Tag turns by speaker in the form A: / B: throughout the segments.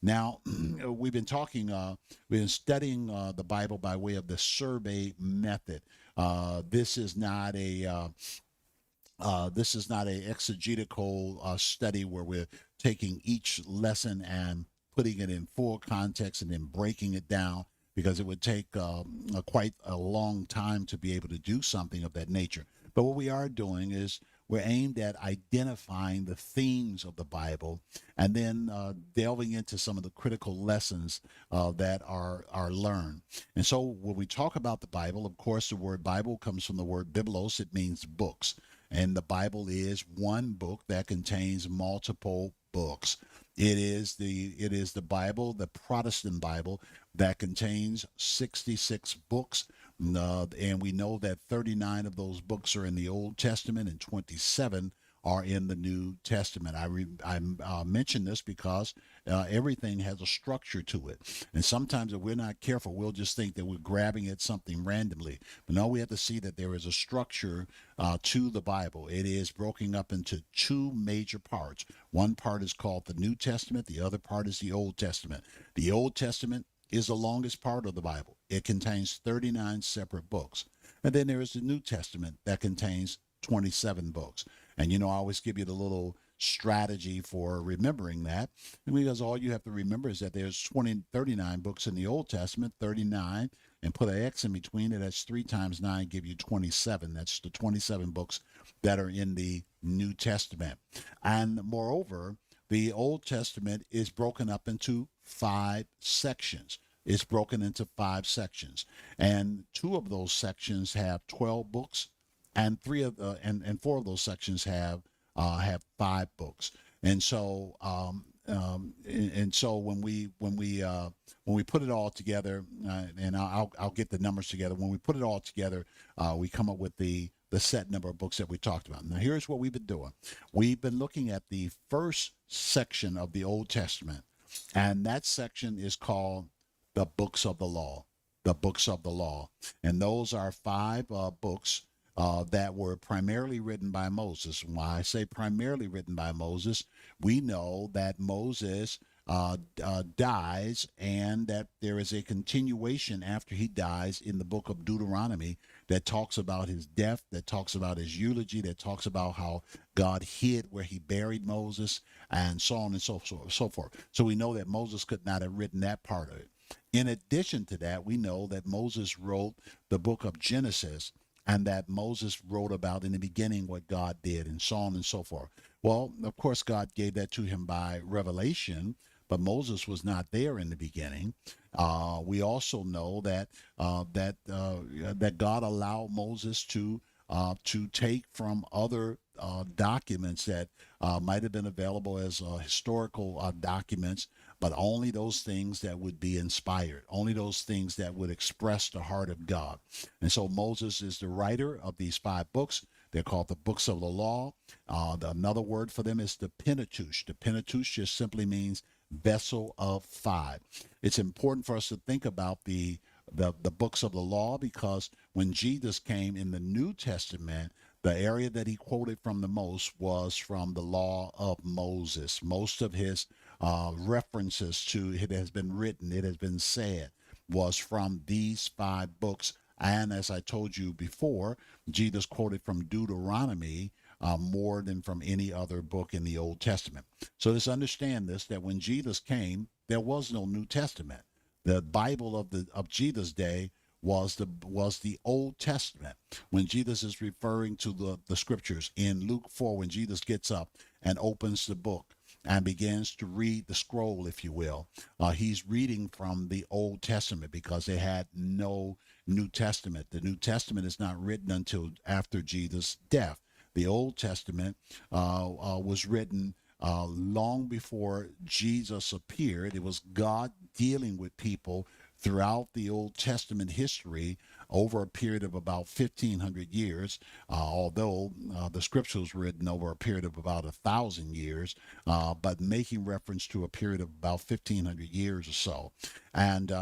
A: Now, we've been studying the Bible by way of the survey method. This is not a this is not a exegetical study where we're taking each lesson and putting it in full context and then breaking it down, because it would take quite a long time to be able to do something of that nature. But what we are doing is we're aimed at identifying the themes of the Bible and then delving into some of the critical lessons that are learned. And so when we talk about the Bible, of course, the word Bible comes from the word biblos. It means books. And the Bible is one book that contains multiple books. It is the Bible, the Protestant Bible, that contains 66 books. And we know that 39 of those books are in the Old Testament and 27 are in the New Testament. I mention this because everything has a structure to it. And sometimes if we're not careful, we'll just think that we're grabbing at something randomly. But no, we have to see that there is a structure to the Bible. It is broken up into two major parts. One part is called the New Testament. The other part is the Old Testament. The Old Testament is the longest part of the Bible. It contains 39 separate books. And then there is the New Testament that contains 27 books. And I always give you the little strategy for remembering that. And because all you have to remember is that there's 39 books in the Old Testament, 39, and put an X in between it. That's 3 times 9, give you 27. That's the 27 books that are in the New Testament. And moreover, the Old Testament is broken up into 5 sections. It's broken into 5 sections. And 2 of those sections have 12 books, and 4 of those sections have 5 books. And so when we put it all together, and I'll get the numbers together. When we put it all together, we come up with the set number of books that we talked about. Now, here's what we've been doing. We've been looking at the first section of the Old Testament, and that section is called the books of the law. The books of the law, and those are 5 books that were primarily written by Moses. Why I say primarily written by Moses, we know that Moses dies, and that there is a continuation after he dies in the book of Deuteronomy that talks about his death, that talks about his eulogy, that talks about how God hid where he buried Moses, and so on and so forth. So we know that Moses could not have written that part of it. In addition to that, we know that Moses wrote the book of Genesis, and that Moses wrote about in the beginning what God did, and so on and so forth. Well, of course, God gave that to him by revelation, but Moses was not there in the beginning. We also know that God allowed Moses to take from other documents that might have been available as historical documents, but only those things that would be inspired, only those things that would express the heart of God. And so Moses is the writer of these 5 books. They're called the books of the law. Another word for them is the Pentateuch. The Pentateuch just simply means vessel of 5. It's important for us to think about the books of the law, because when Jesus came in the New Testament, the area that he quoted from the most was from the law of Moses. Most of his references to it has been written, it has been said, was from these 5 books. And as I told you before, Jesus quoted from Deuteronomy more than from any other book in the Old Testament. So let's understand this, that when Jesus came, there was no New Testament. The Bible of Jesus' day was the Old Testament. When Jesus is referring to the scriptures in Luke 4, when Jesus gets up and opens the book and begins to read the scroll, if you will, he's reading from the Old Testament, because they had no New Testament. The New Testament is not written until after Jesus' death. The Old Testament was written long before Jesus appeared. It was God dealing with people throughout the Old Testament history over a period of about 1,500 years, although the scriptures were written over a period of about 1,000 years, but making reference to a period of about 1,500 years or so. And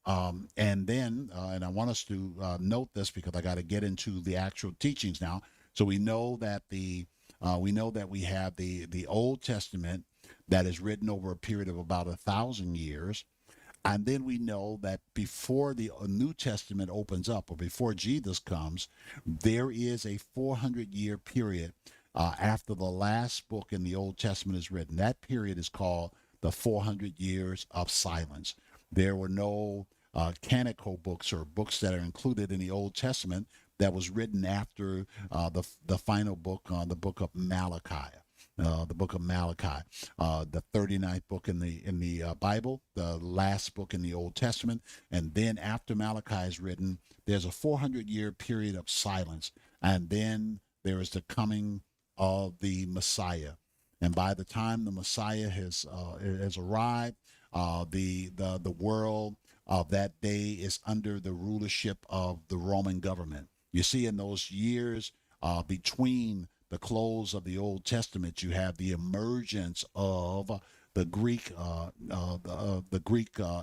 A: and I want us to note this, because I got to get into the actual teachings now. So we know that we have the Old Testament that is written over a period of about 1,000 years. And then we know that before the New Testament opens up, or before Jesus comes, there is a 400-year period after the last book in the Old Testament is written. That period is called the 400 years of silence. There were no canonical books or books that are included in the Old Testament that was written after the final book, the book of Malachi. The book of Malachi, the 39th book in the Bible, the last book in the Old Testament, and then after Malachi is written, there's a 400-year period of silence, and then there is the coming of the Messiah, and by the time the Messiah has arrived, the world of that day is under the rulership of the Roman government. You see, in those years between the close of the Old Testament, you have the emergence of the Greek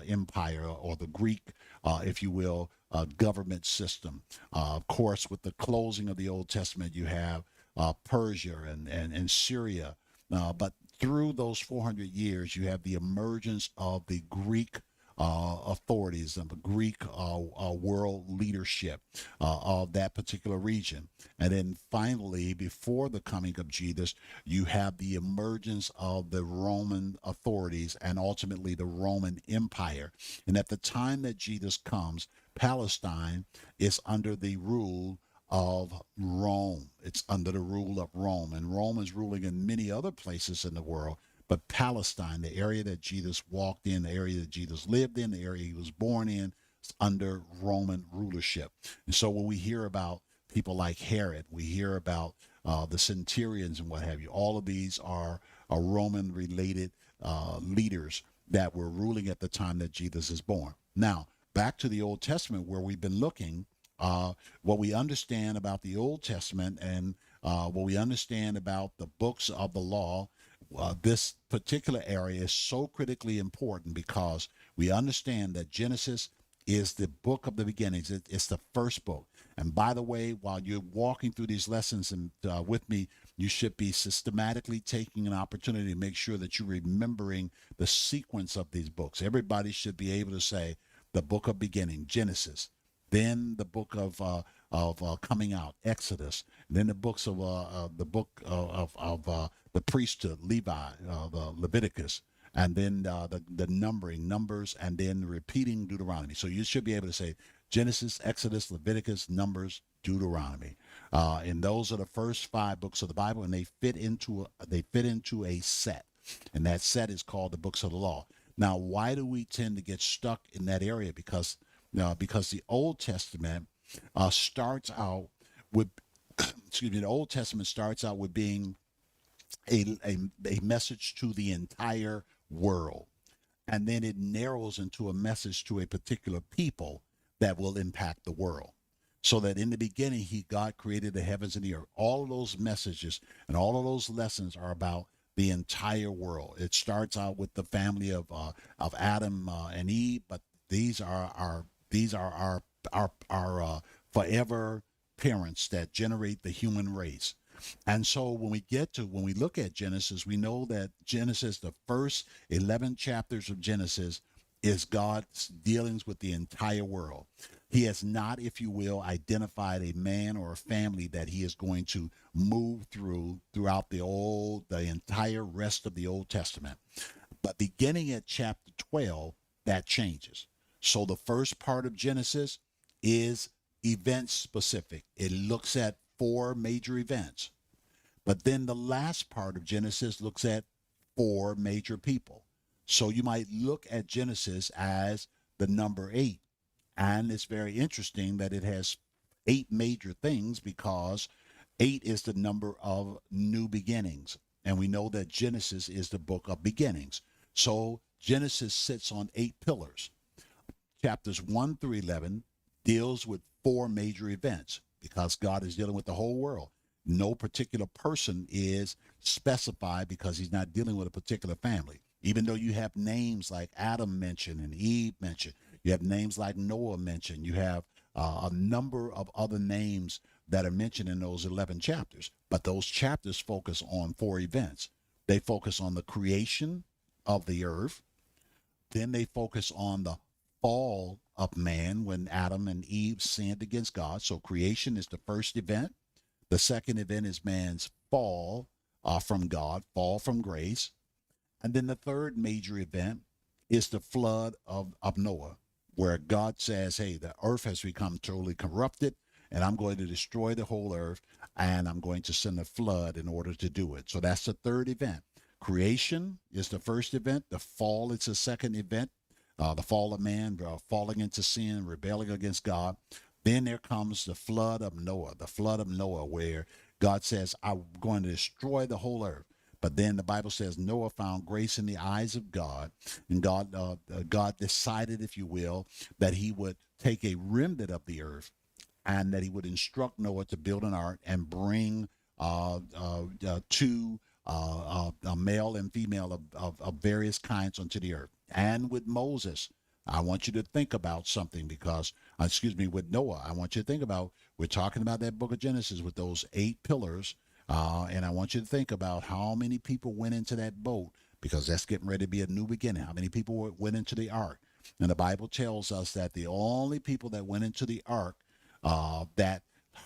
A: Empire, or the Greek, if you will, government system. Of course, with the closing of the Old Testament, you have Persia and Syria. But through those 400 years, you have the emergence of the Greek authorities and the Greek world leadership of that particular region. And then finally, before the coming of Jesus, you have the emergence of the Roman authorities and ultimately the Roman Empire. And at the time that Jesus comes, Palestine is under the rule of Rome. It's under the rule of Rome. And Rome is ruling in many other places in the world. But Palestine, the area that Jesus walked in, the area that Jesus lived in, the area he was born in, is under Roman rulership. And so when we hear about people like Herod, we hear about the centurions and what have you, all of these are Roman-related leaders that were ruling at the time that Jesus is born. Now, back to the Old Testament, where we've been looking, what we understand about the Old Testament and what we understand about the books of the law, this particular area is so critically important because we understand that Genesis is the book of the beginnings. It's the first book. And by the way, while you're walking through these lessons and with me, you should be systematically taking an opportunity to make sure that you're remembering the sequence of these books. Everybody should be able to say the book of beginning, Genesis, then the book of coming out, Exodus, then the books of the book of the priesthood, Levi, the Leviticus, and then the numbering, Numbers, and then repeating Deuteronomy. So you should be able to say Genesis, Exodus, Leviticus, Numbers, Deuteronomy, and those are the first 5 books of the Bible, and they fit into a set, and that set is called the books of the law. Now, why do we tend to get stuck in that area? Because the Old Testament starts out with, the Old Testament starts out with being a message to the entire world. And then it narrows into a message to a particular people that will impact the world. So that in the beginning, God created the heavens and the earth. All of those messages and all of those lessons are about the entire world. It starts out with the family of Adam and Eve, but these are our forever parents that generate the human race. And so when we look at Genesis, we know that Genesis, the first 11 chapters of Genesis, is God's dealings with the entire world. He has not, if you will, identified a man or a family that he is going to move throughout the entire rest of the Old Testament. But beginning at chapter 12, that changes. So the first part of Genesis is event specific. It looks at 4 major events. But then the last part of Genesis looks at 4 major people. So you might look at Genesis as the number 8. And it's very interesting that it has 8 major things, because 8 is the number of new beginnings. And we know that Genesis is the book of beginnings. So Genesis sits on 8 pillars. Chapters 1 through 11 deals with 4 major events, because God is dealing with the whole world. No particular person is specified, because he's not dealing with a particular family. Even though you have names like Adam mentioned and Eve mentioned, you have names like Noah mentioned, you have a number of other names that are mentioned in those 11 chapters. But those chapters focus on 4 events. They focus on the creation of the earth. Then they focus on the fall of man when Adam and Eve sinned against God. So creation is the first event. The second event is man's fall from God, fall from grace. And then the third major event is the flood of Noah, where God says, hey, the earth has become totally corrupted, and I'm going to destroy the whole earth, and I'm going to send a flood in order to do it. So that's the third event. Creation is the first event. The fall is the second event. The fall of man, falling into sin, rebelling against God. Then there comes the flood of Noah, where God says, I'm going to destroy the whole earth. But then the Bible says Noah found grace in the eyes of God, and God decided, if you will, that he would take a remnant of the earth, and that he would instruct Noah to build an ark and bring two a male and female of various kinds onto the earth. And with Moses, I want you to think about something because, with Noah, I want you to think about, we're talking about that book of Genesis with those 8 pillars. And I want you to think about how many people went into that boat, because that's getting ready to be a new beginning. How many people went into the ark? And the Bible tells us that the only people that went into the ark that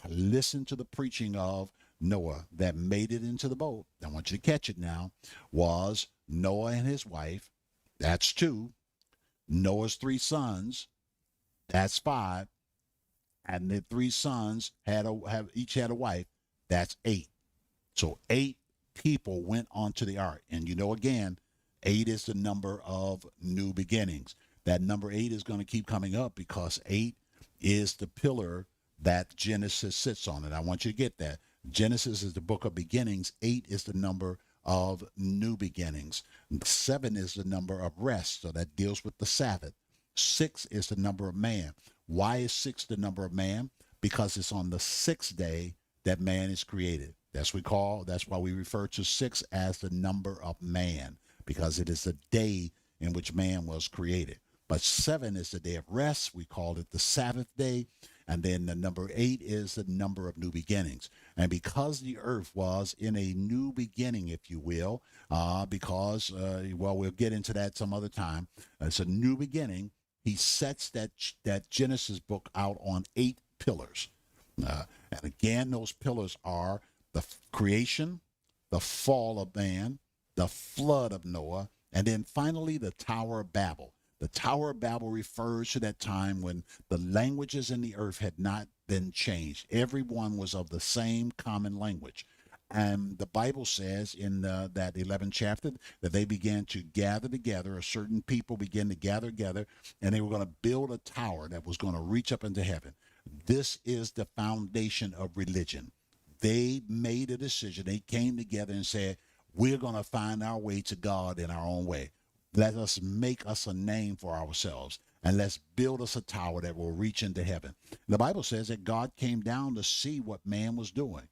A: listened to the preaching of Noah, that made it into the boat, I want you to catch it now, was Noah and his wife. That's 2. Noah's 3 sons. That's 5. And the 3 sons each had a wife. That's 8. So 8 people went onto the ark. And again, 8 is the number of new beginnings. That number 8 is going to keep coming up because 8 is the pillar that Genesis sits on. And I want you to get that. Genesis is the book of beginnings. 8 is the number of new beginnings. 7 is the number of rest. So that deals with the Sabbath. 6 is the number of man. Why is 6 the number of man? Because it's on the 6th day that man is created. That's why we refer to 6 as the number of man, because it is the day in which man was created. But 7 is the day of rest. We call it the Sabbath day. And then the number 8 is the number of new beginnings. And because the earth was in a new beginning, if you will, we'll get into that some other time. It's a new beginning. He sets that Genesis book out on 8 pillars. And again, those pillars are the creation, the fall of man, the flood of Noah, and then finally the Tower of Babel. The Tower of Babel refers to that time when the languages in the earth had not been changed. Everyone was of the same common language. And the Bible says in that 11th chapter that they began to gather together, a certain people began to gather together, and they were going to build a tower that was going to reach up into heaven. This is the foundation of religion. They made a decision. They came together and said, we're going to find our way to God in our own way. Let us make us a name for ourselves, and let's build us a tower that will reach into heaven. The Bible says that God came down to see what man was doing.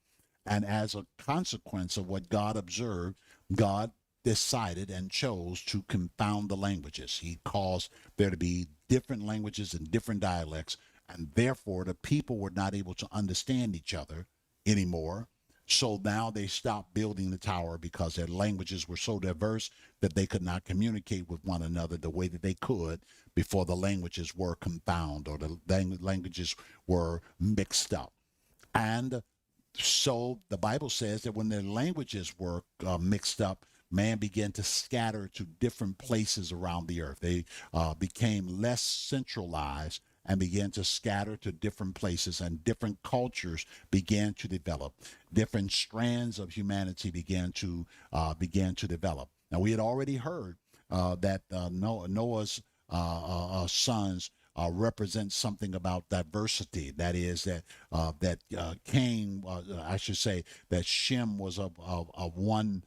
A: And as a consequence of what God observed, God decided and chose to confound the languages. He caused there to be different languages and different dialects, and therefore the people were not able to understand each other anymore. So now they stopped building the tower because their languages were so diverse that they could not communicate with one another the way that they could before the languages were confounded or the languages were mixed up. And so the Bible says that when their languages were mixed up, man began to scatter to different places around the earth. They became less centralized and began to scatter to different places, and different cultures began to develop. Different strands of humanity began to develop. Now, we had already heard that Noah's sons represent something about diversity. That is that Cain, I should say, that Shem was of one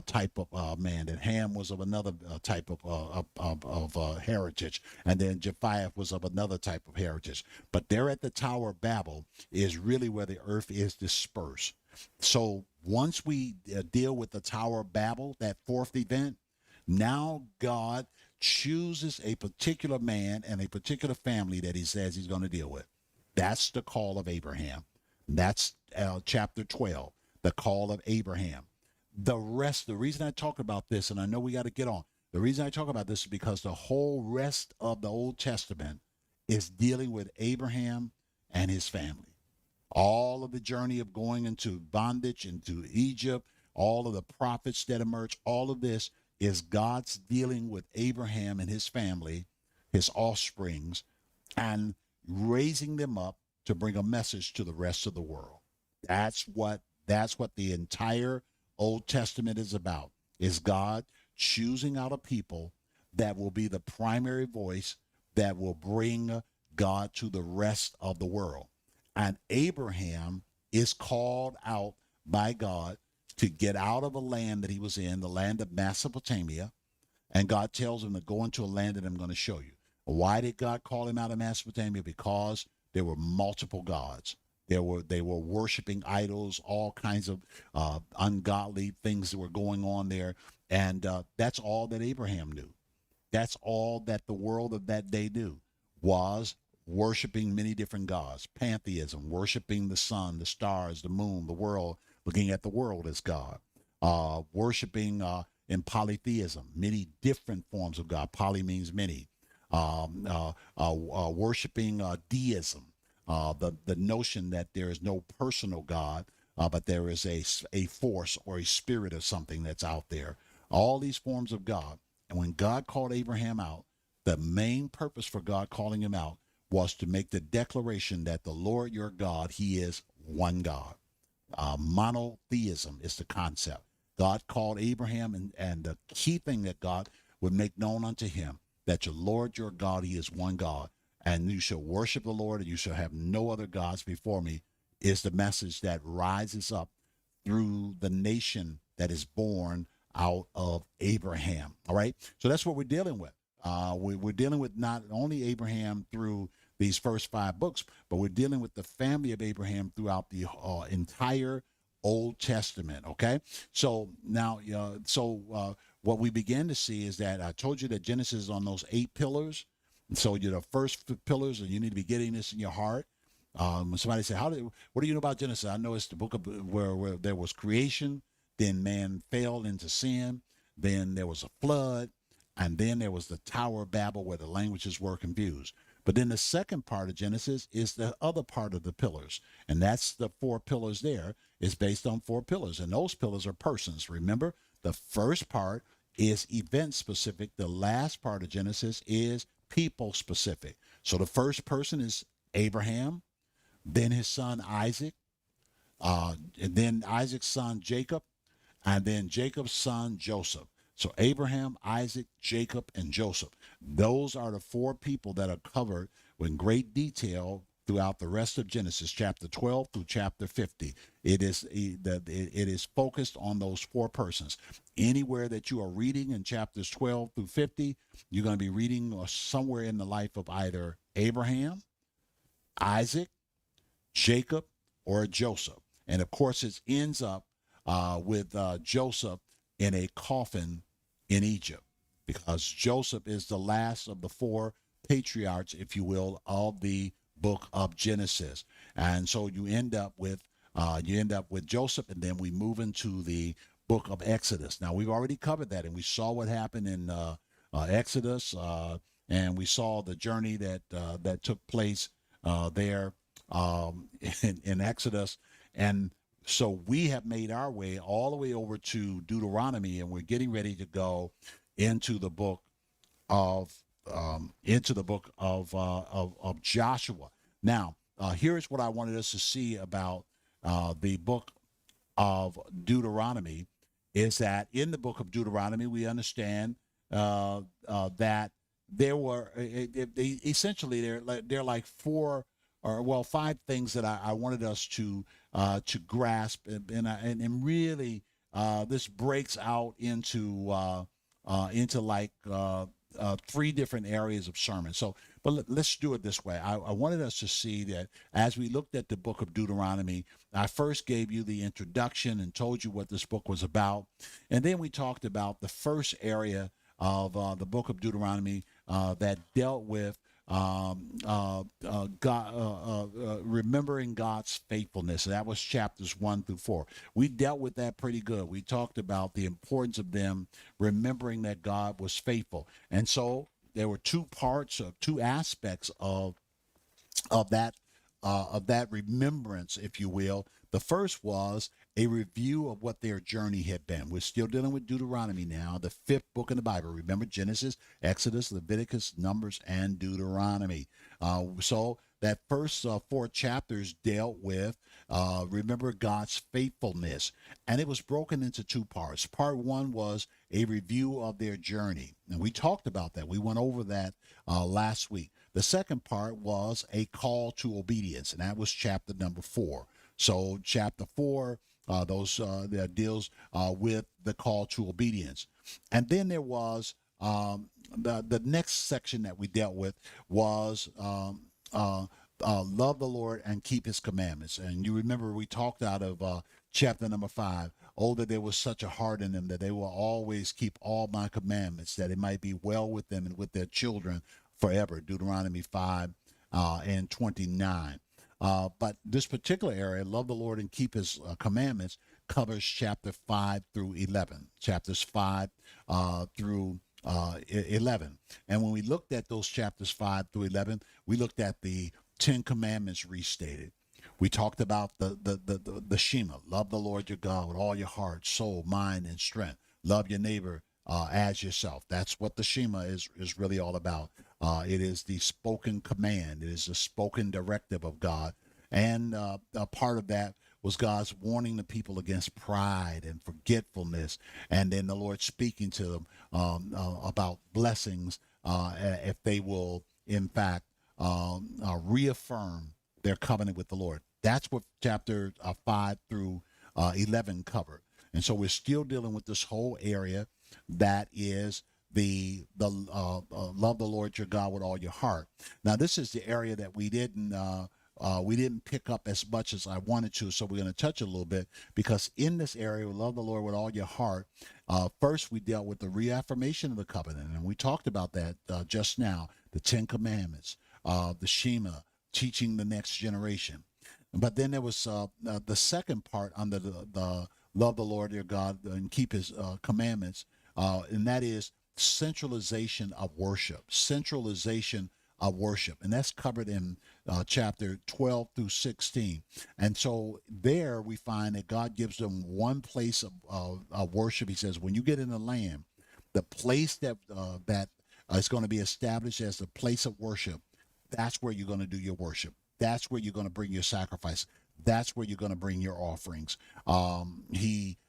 A: type of man, and Ham was of another type of heritage, and then Japheth was of another type of heritage. But there at the Tower of Babel is really where the earth is dispersed. So once we deal with the Tower of Babel, that fourth event, now God chooses a particular man and a particular family that he says he's going to deal with. That's the call of Abraham. That's chapter 12, the call of Abraham. The reason I talk about this, and I know we got to get on, the reason I talk about this is because the whole rest of the Old Testament is dealing with Abraham and his family. All of the journey of going into bondage, into Egypt, all of the prophets that emerge, all of this is God's dealing with Abraham and his family, his offsprings, and raising them up to bring a message to the rest of the world. That's what that's what the entire Old Testament is about. Is God choosing out a people that will be the primary voice that will bring God to the rest of the world. And Abraham is called out by God to get out of a land that he was in, the land of Mesopotamia, and God tells him to go into a land that I'm going to show you. Why did God call him out of Mesopotamia? Because there were multiple gods. They were worshiping idols, all kinds of ungodly things that were going on there, and that's all that Abraham knew. That's all that the world of that day knew, was worshiping many different gods, pantheism, worshiping the sun, the stars, the moon, the world, looking at the world as God, worshiping in polytheism, many different forms of God. Poly means many. Worshiping deism, the notion that there is no personal God, but there is a force or a spirit of something that's out there. All these forms of God. And when God called Abraham out, the main purpose for God calling him out was to make the declaration that the Lord your God, he is one God. Monotheism is the concept. God called Abraham, and the key thing that God would make known unto him, that your Lord your God, he is one God, and you shall worship the Lord, and you shall have no other gods before me, is the message that rises up through the nation that is born out of Abraham. All right. So that's what we're dealing with. We're dealing with not only Abraham through these first 5 books, but we're dealing with the family of Abraham throughout the entire Old Testament. Okay. So now, what we begin to see is that I told you that Genesis is on those 8 pillars. And so you're the first pillars, and you need to be getting this in your heart. When somebody said, what do you know about Genesis? I know it's the book of where there was creation, then man fell into sin, then there was a flood, and then there was the Tower of Babel where the languages were confused. But then the second part of Genesis is the other part of the pillars. And that's the 4 pillars there is based on 4 pillars. And those pillars are persons. Remember, the first part is event specific. The last part of Genesis is people specific. So the first person is Abraham, then his son Isaac, and then Isaac's son Jacob, and then Jacob's son Joseph. So Abraham, Isaac, Jacob, and Joseph. Those are the 4 people that are covered in great detail throughout the rest of Genesis, chapter 12 through chapter 50. It is focused on those 4 persons. Anywhere that you are reading in chapters 12 through 50, you're going to be reading somewhere in the life of either Abraham, Isaac, Jacob, or Joseph. And of course, it ends up with Joseph in a coffin in Egypt, because Joseph is the last of the 4 patriarchs, if you will, of the book of Genesis. And so you end up with Joseph, and then we move into the book of Exodus. Now, we've already covered that, and we saw what happened in Exodus, and we saw the journey that took place there in Exodus. And so we have made our way all the way over to Deuteronomy, and we're getting ready to go into the book of Joshua. Now, here's what I wanted us to see about the book of Deuteronomy, is that in the book of Deuteronomy we understand that there were essentially there are like 4 or 5 things that I wanted us to grasp, and really this breaks out into like 3 different areas of sermon. So, but let's do it this way. I wanted us to see that as we looked at the book of Deuteronomy, I first gave you the introduction and told you what this book was about, and then we talked about the first area of the book of Deuteronomy that dealt with remembering God's faithfulness. That was chapters 1 through 4. We dealt with that pretty good. We talked about the importance of them remembering that God was faithful. And so there were two parts of two aspects of that of that remembrance, if you will. The first was a review of what their journey had been. We're still dealing with Deuteronomy now, the fifth book in the Bible. Remember Genesis, Exodus, Leviticus, Numbers, and Deuteronomy. So that first four chapters dealt with remember God's faithfulness, and it was broken into two parts. Part one was a review of their journey, and we talked about that. We went over that last week. The second part was a call to obedience, and that was chapter number 4. So chapter 4, that deals with the call to obedience, and then there was the next section that we dealt with was love the Lord and keep His commandments. And you remember we talked out of chapter number 5. Oh, that there was such a heart in them that they will always keep all my commandments, that it might be well with them and with their children forever. Deuteronomy 5 and 29. But this particular area, love the Lord and keep His commandments, covers chapter 5 through 11. Chapters 5 through 11. And when we looked at those chapters 5 through 11, we looked at the 10 commandments restated. We talked about the Shema, love the Lord your God with all your heart, soul, mind, and strength. Love your neighbor as yourself. That's what the Shema is really all about. It is the spoken command. It is the spoken directive of God. And a part of that was God's warning the people against pride and forgetfulness. And then the Lord speaking to them about blessings if they will, in fact, reaffirm their covenant with the Lord. That's what chapter 5 through 11 covered. And so we're still dealing with this whole area that is the love the Lord your God with all your heart. Now, this is the area that we didn't pick up as much as I wanted to, so we're going to touch a little bit, because in this area, love the Lord with all your heart. First, we dealt with the reaffirmation of the covenant, and we talked about that just now, the 10 Commandments, the Shema, teaching the next generation. But then there was the second part under the love the Lord your God and keep His commandments, and that is centralization of worship. Centralization of worship, and that's covered in chapter 12 through 16. And so there we find that God gives them one place of worship. He says, when you get in the land, the place that is going to be established as the place of worship, that's where you're going to do your worship. That's where you're going to bring your sacrifice. That's where you're going to bring your offerings. He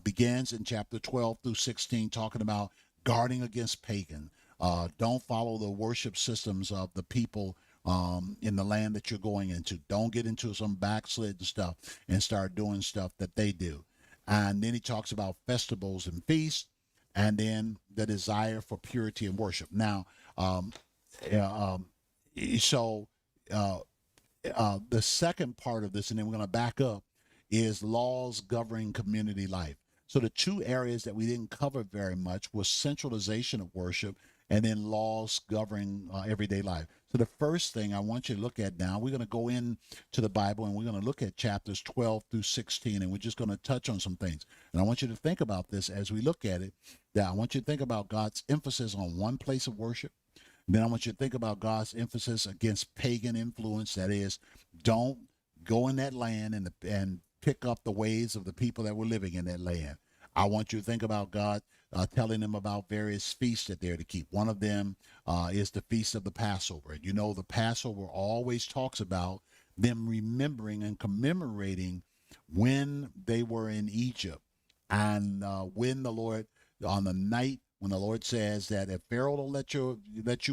A: begins in chapter 12 through 16 talking about guarding against pagan. Don't follow the worship systems of the people in the land that you're going into. Don't get into some backslidden stuff and start doing stuff that they do. And then he talks about festivals and feasts, and then the desire for purity and worship. Now, so the second part of this, and then we're going to back up, is laws governing community life. So the two areas that we didn't cover very much was centralization of worship and then laws governing everyday life. So the first thing I want you to look at now, we're going to go into the Bible and we're going to look at chapters 12 through 16, and we're just going to touch on some things. And I want you to think about this as we look at it. That I want you to think about God's emphasis on one place of worship. Then I want you to think about God's emphasis against pagan influence. That is, don't go in that land and pick up the ways of the people that were living in that land. I want you to think about God telling them about various feasts that they're to keep. One of them is the feast of the Passover. You know, the Passover always talks about them remembering and commemorating when they were in Egypt, and when the Lord, on the night when the Lord says that if Pharaoh will let you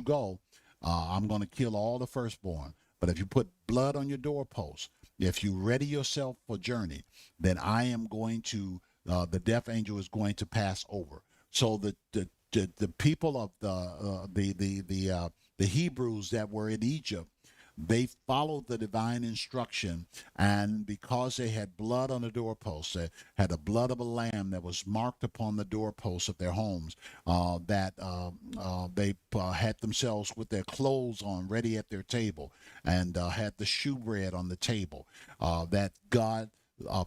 A: go, I'm going to kill all the firstborn. But if you put blood on your doorpost, if you ready yourself for journey, then I am going to, the death angel is going to pass over. So the people of the Hebrews that were in Egypt, They followed the divine instruction, and because they had blood on the doorposts, they had the blood of a lamb that was marked upon the doorposts of their homes, they had themselves with their clothes on, ready at their table, and had the shewbread on the table, that God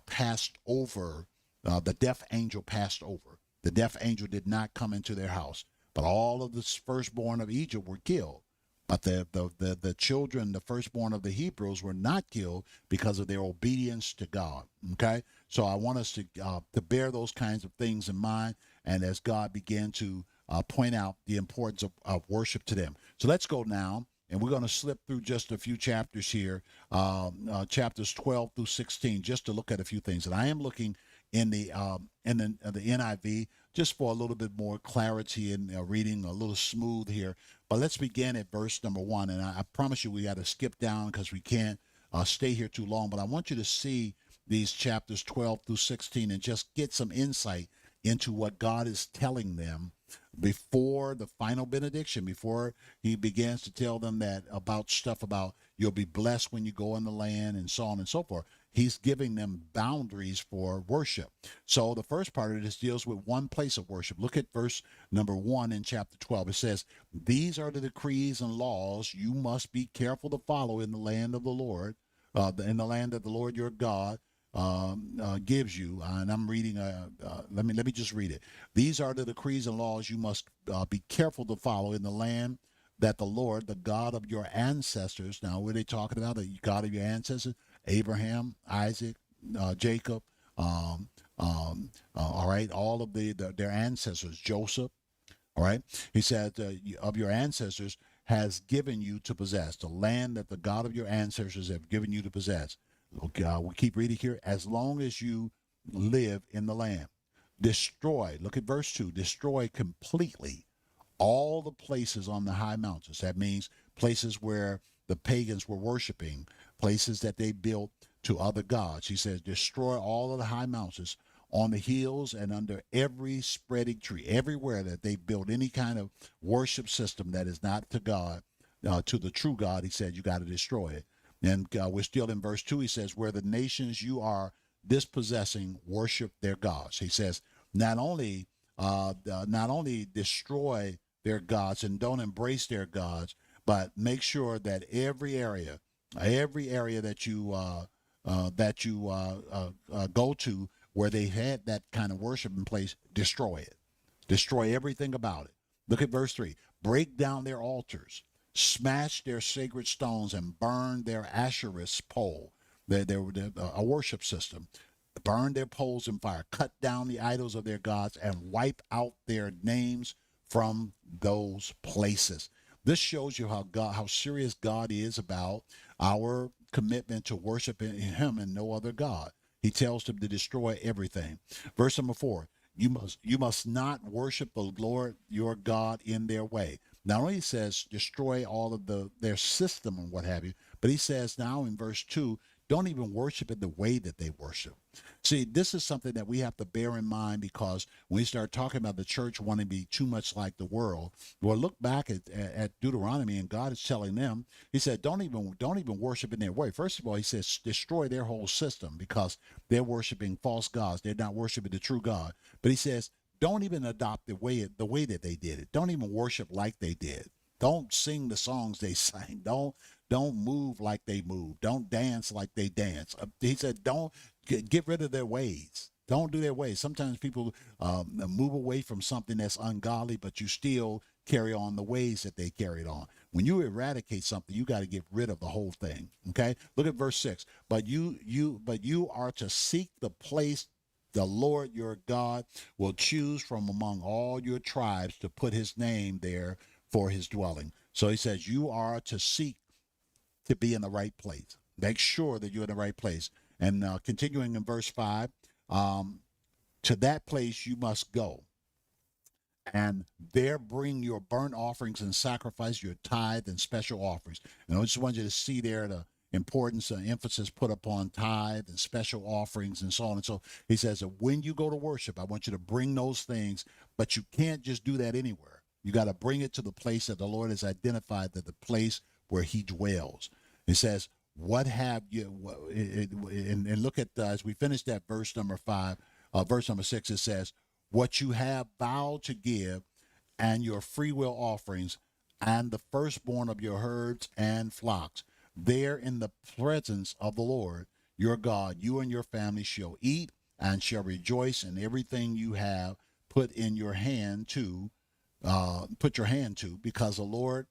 A: passed over, the death angel passed over. The death angel did not come into their house, but all of the firstborn of Egypt were killed. But the children, the firstborn of the Hebrews, were not killed because of their obedience to God. Okay, so I want us to bear those kinds of things in mind, and as God began to point out the importance of worship to them. So let's go now, and we're going to slip through just a few chapters here, chapters 12 through 16, just to look at a few things. And I am looking in the NIV just for a little bit more clarity in reading, a little smooth here. But let's begin at verse number 1. And I promise you we got to skip down because we can't stay here too long. But I want you to see these chapters 12 through 16 and just get some insight into what God is telling them before the final benediction, before he begins to tell them that about stuff about you'll be blessed when you go in the land and so on and so forth. He's giving them boundaries for worship. So the first part of this deals with one place of worship. Look at verse number 1 in chapter 12. It says, "These are the decrees and laws you must be careful to follow in the land of the Lord, in the land that the Lord your God gives you." And I'm reading. Let me just read it. "These are the decrees and laws you must be careful to follow in the land that the Lord, the God of your ancestors." Now, what are they talking about? The God of your ancestors? Abraham, Isaac, Jacob, all right, all of their ancestors, Joseph, all right. He said, of your ancestors has given you to possess, the land that the God of your ancestors have given you to possess. Okay, we keep reading here. "As long as you live in the land, destroy," look at verse 2, "destroy completely all the places on the high mountains." That means places where the pagans were worshiping, places that they built to other gods. He says, "Destroy all of the high mountains, on the hills and under every spreading tree," everywhere that they built any kind of worship system that is not to God, to the true God. He said, you got to destroy it. And we're still in verse 2. He says, "Where the nations you are dispossessing worship their gods." He says, not only destroy their gods and don't embrace their gods, but make sure that every area that you go to where they had that kind of worship in place, destroy it. Destroy everything about it. Look at verse 3. "Break down their altars, smash their sacred stones, and burn their Asherah's pole." A worship system. "Burn their poles in fire, cut down the idols of their gods, and wipe out their names from those places." This shows you how serious God is about our commitment to worship in him and no other God. He tells them to destroy everything. Verse number 4, you must not worship the Lord your God in their way. Not only says destroy all of their system and what have you, but he says now in verse 2, don't even worship in the way that they worship. See, this is something that we have to bear in mind, because when we start talking about the church wanting to be too much like the world, well, look back at Deuteronomy, and God is telling them, he said, don't even worship in their way. First of all, he says, destroy their whole system, because they're worshiping false gods. They're not worshiping the true God. But he says, don't even adopt the way that they did it. Don't even worship like they did. Don't sing the songs they sang. Don't move like they move. Don't dance like they dance. He said, don't get rid of their ways. Don't do their ways. Sometimes people move away from something that's ungodly, but you still carry on the ways that they carried on. When you eradicate something, you got to get rid of the whole thing. Okay? Look at verse 6. But you are to seek the place the Lord your God will choose from among all your tribes to put his name there for his dwelling. So he says, you are to seek to be in the right place. Make sure that you're in the right place. And continuing in verse 5, to that place you must go, and there bring your burnt offerings and sacrifice, your tithe and special offerings. And I just want you to see there the importance and emphasis put upon tithe and special offerings and so on. And so he says that when you go to worship, I want you to bring those things, but you can't just do that anywhere. You got to bring it to the place that the Lord has identified, that the place where he dwells. It says, what have you, and look at, as we finish that verse number 5, verse number 6, it says, what you have vowed to give, and your freewill offerings, and the firstborn of your herds and flocks. There in the presence of the Lord your God, you and your family shall eat and shall rejoice in everything you have put in your hand to, put your hand to, because the Lord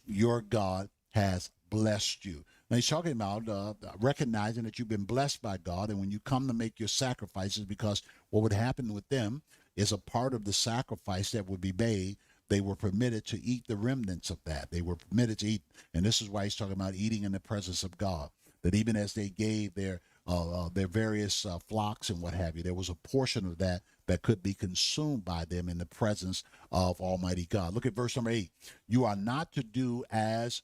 A: your God has blessed you. Now he's talking about recognizing that you've been blessed by God, and when you come to make your sacrifices, because what would happen with them is a part of the sacrifice that would be made, they were permitted to eat the remnants of that. They were permitted to eat, and this is why he's talking about eating in the presence of God. That even as they gave their various flocks and what have you, there was a portion of that that could be consumed by them in the presence of Almighty God. Look at verse number 8. You are not to do as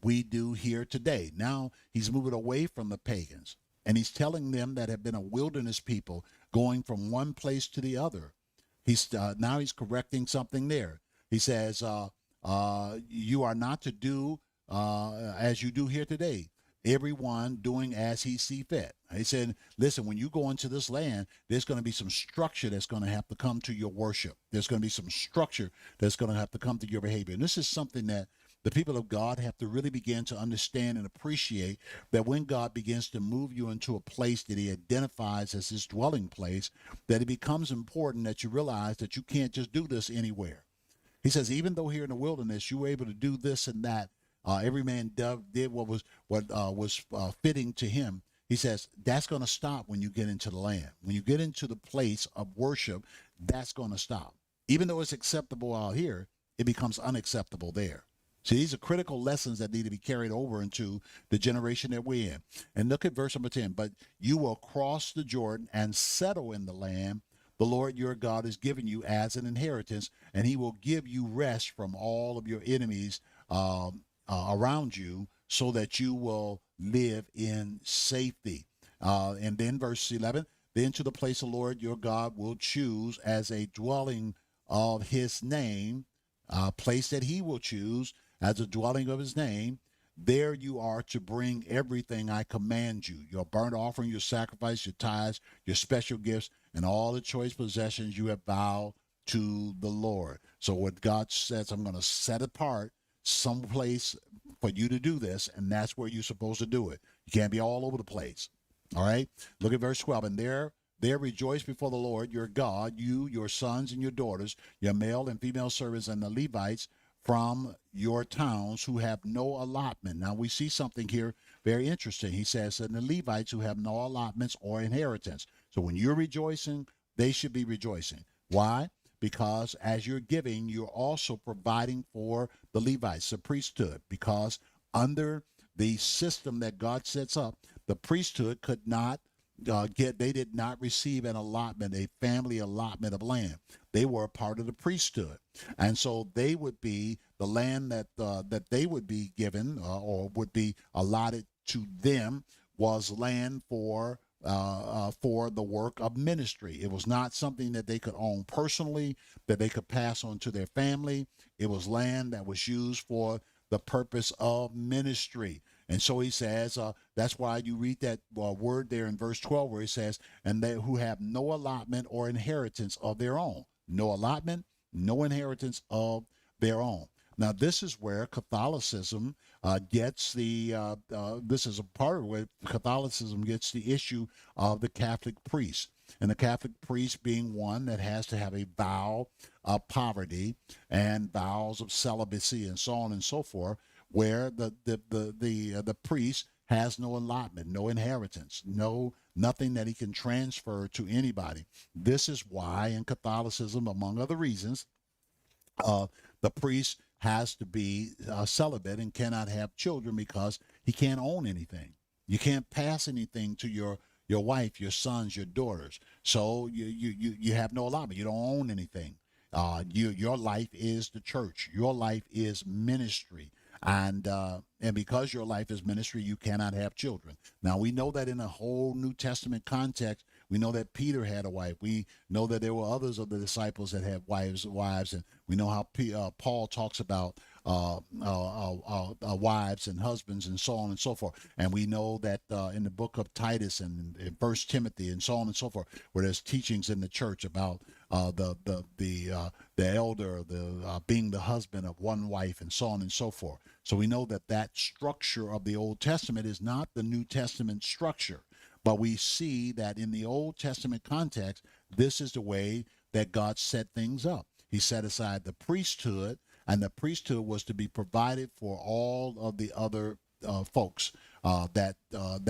A: we do here today. Now he's moving away from the pagans, and he's telling them that have been a wilderness people going from one place to the other. He's now he's correcting something there. He says, you are not to do as you do here today. Everyone doing as he see fit. He said, listen, when you go into this land, there's going to be some structure that's going to have to come to your worship. There's going to be some structure that's going to have to come to your behavior. And this is something that the people of God have to really begin to understand and appreciate, that when God begins to move you into a place that he identifies as his dwelling place, that it becomes important that you realize that you can't just do this anywhere. He says, even though here in the wilderness you were able to do this and that, every man did what was fitting to him. He says that's going to stop when you get into the land. When you get into the place of worship, that's going to stop. Even though it's acceptable out here, it becomes unacceptable there. See, these are critical lessons that need to be carried over into the generation that we're in. And look at verse number 10. But you will cross the Jordan and settle in the land the Lord your God is giving you as an inheritance, and he will give you rest from all of your enemies around you, so that you will live in safety. And then verse 11, then to the place the Lord your God will choose as a dwelling of his name, a place that he will choose as a dwelling of his name, there you are to bring everything I command you, your burnt offering, your sacrifice, your tithes, your special gifts, and all the choice possessions you have vowed to the Lord. So what God says, I'm going to set apart some place for you to do this, and that's where you're supposed to do it. You can't be all over the place. All right? Look at verse 12. And there rejoice before the Lord your God, you, your sons and your daughters, your male and female servants, and the Levites from your towns who have no allotment. Now we see something here very interesting. He says, and the Levites who have no allotments or inheritance. So when you're rejoicing, they should be rejoicing. Why? Because as you're giving, you're also providing for the Levites, the priesthood, because under the system that God sets up, the priesthood could not they did not receive an allotment, a family allotment of land. They were a part of the priesthood. And so they would be the land that they would be given or would be allotted to them was land for the work of ministry. It was not something that they could own personally, that they could pass on to their family. It was land that was used for the purpose of ministry. And so he says, that's why you read that word there in verse 12 where he says, and they who have no allotment or inheritance of their own. No allotment, no inheritance of their own. Now, this is where Catholicism gets this is a part of where Catholicism gets the issue of the Catholic priest. And the Catholic priest being one that has to have a vow of poverty and vows of celibacy and so on and so forth, where the priest has no allotment, no inheritance, nothing that he can transfer to anybody. This is why in Catholicism, among other reasons, the priest has to be celibate and cannot have children because he can't own anything. You can't pass anything to your wife, your sons, your daughters. So you have no allotment. You don't own anything. Your life is the church. Your life is ministry. And because your life is ministry, you cannot have children. Now, we know that in a whole New Testament context, We know that Peter had a wife. We know that there were others of the disciples that had wives, and we know how Paul talks about wives and husbands and so on and so forth. And we know that in the book of Titus and in First Timothy and so on and so forth, where there's teachings in the church about the elder, being the husband of one wife, and so on and so forth. So we know that that structure of the Old Testament is not the New Testament structure. But we see that in the Old Testament context, this is the way that God set things up. He set aside the priesthood, and the priesthood was to be provided for all of the other folks that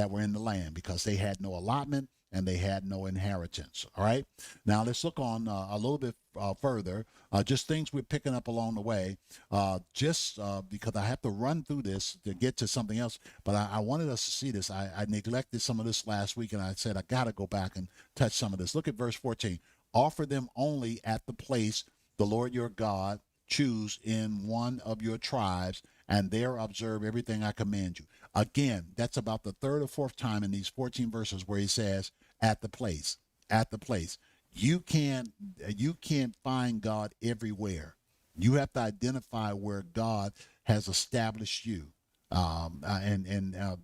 A: were in the land, because they had no allotment and they had no inheritance. All right. Now let's look on a little bit further, just things we're picking up along the way, because I have to run through this to get to something else. But I wanted us to see this. I neglected some of this last week, and I said, I got to go back and touch some of this. Look at verse 14. Offer them only at the place the Lord your God choose in one of your tribes, and there observe everything I command you. Again, that's about the third or fourth time in these 14 verses where he says, at the place, at the place. You can't find God everywhere. You have to identify where God has established you.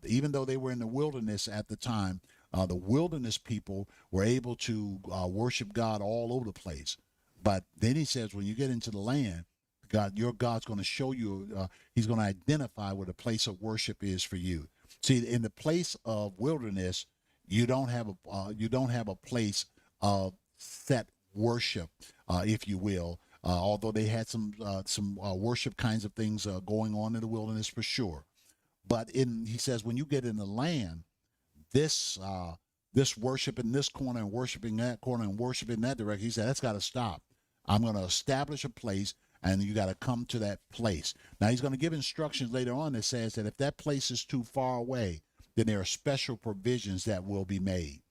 A: Even though they were in the wilderness at the time, the wilderness people were able to worship God all over the place. But then he says, when you get into the land, your God's going to show you, he's going to identify where the place of worship is for you. See, in the place of wilderness, you don't have a place of set worship, if you will. Although they had some worship kinds of things going on in the wilderness for sure. But he says, when you get in the land, this worship in this corner and worshiping that corner and worshiping that direction, he said, that's got to stop. I'm going to establish a place, and you got to come to that place. Now, he's going to give instructions later on that says that if that place is too far away, then there are special provisions that will be made.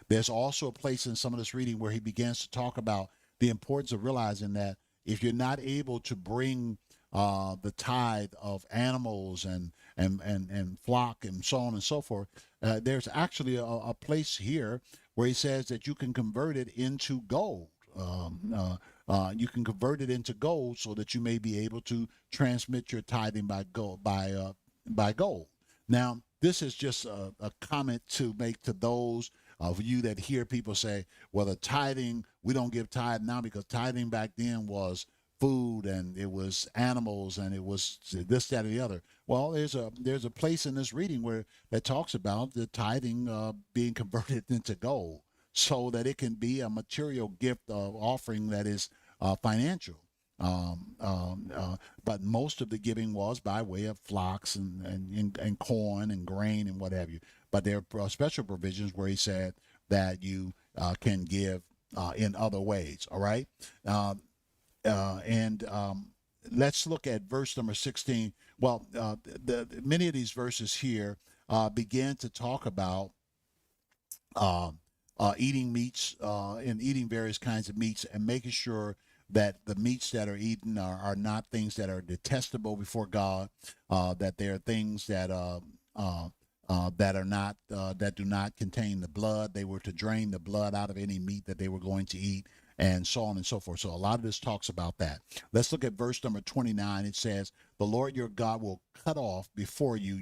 A: There's also a place in some of this reading where he begins to talk about the importance of realizing that if you're not able to bring the tithe of animals and flock and so on and so forth, there's actually a place here where he says that you can convert it into gold. You can convert it into gold so that you may be able to transmit your tithing by gold. Now, this is just a comment to make to those of you that hear people say, well, the tithing, we don't give tithe now because tithing back then was food and it was animals and it was this, that, or the other. Well, there's a place in this reading where that talks about the tithing being converted into gold, so that it can be a material gift of offering that is financial. But most of the giving was by way of flocks and corn and grain and what have you. But there are special provisions where he said that you can give in other ways. All right. Let's look at verse number 16. Well, many of these verses here began to talk about eating meats and eating various kinds of meats, and making sure that the meats that are eaten are not things that are detestable before God, that they are things that that do not contain the blood. They were to drain the blood out of any meat that they were going to eat, and so on and so forth. So a lot of this talks about that. Let's look at verse number 29. It says, the Lord your God will cut off before you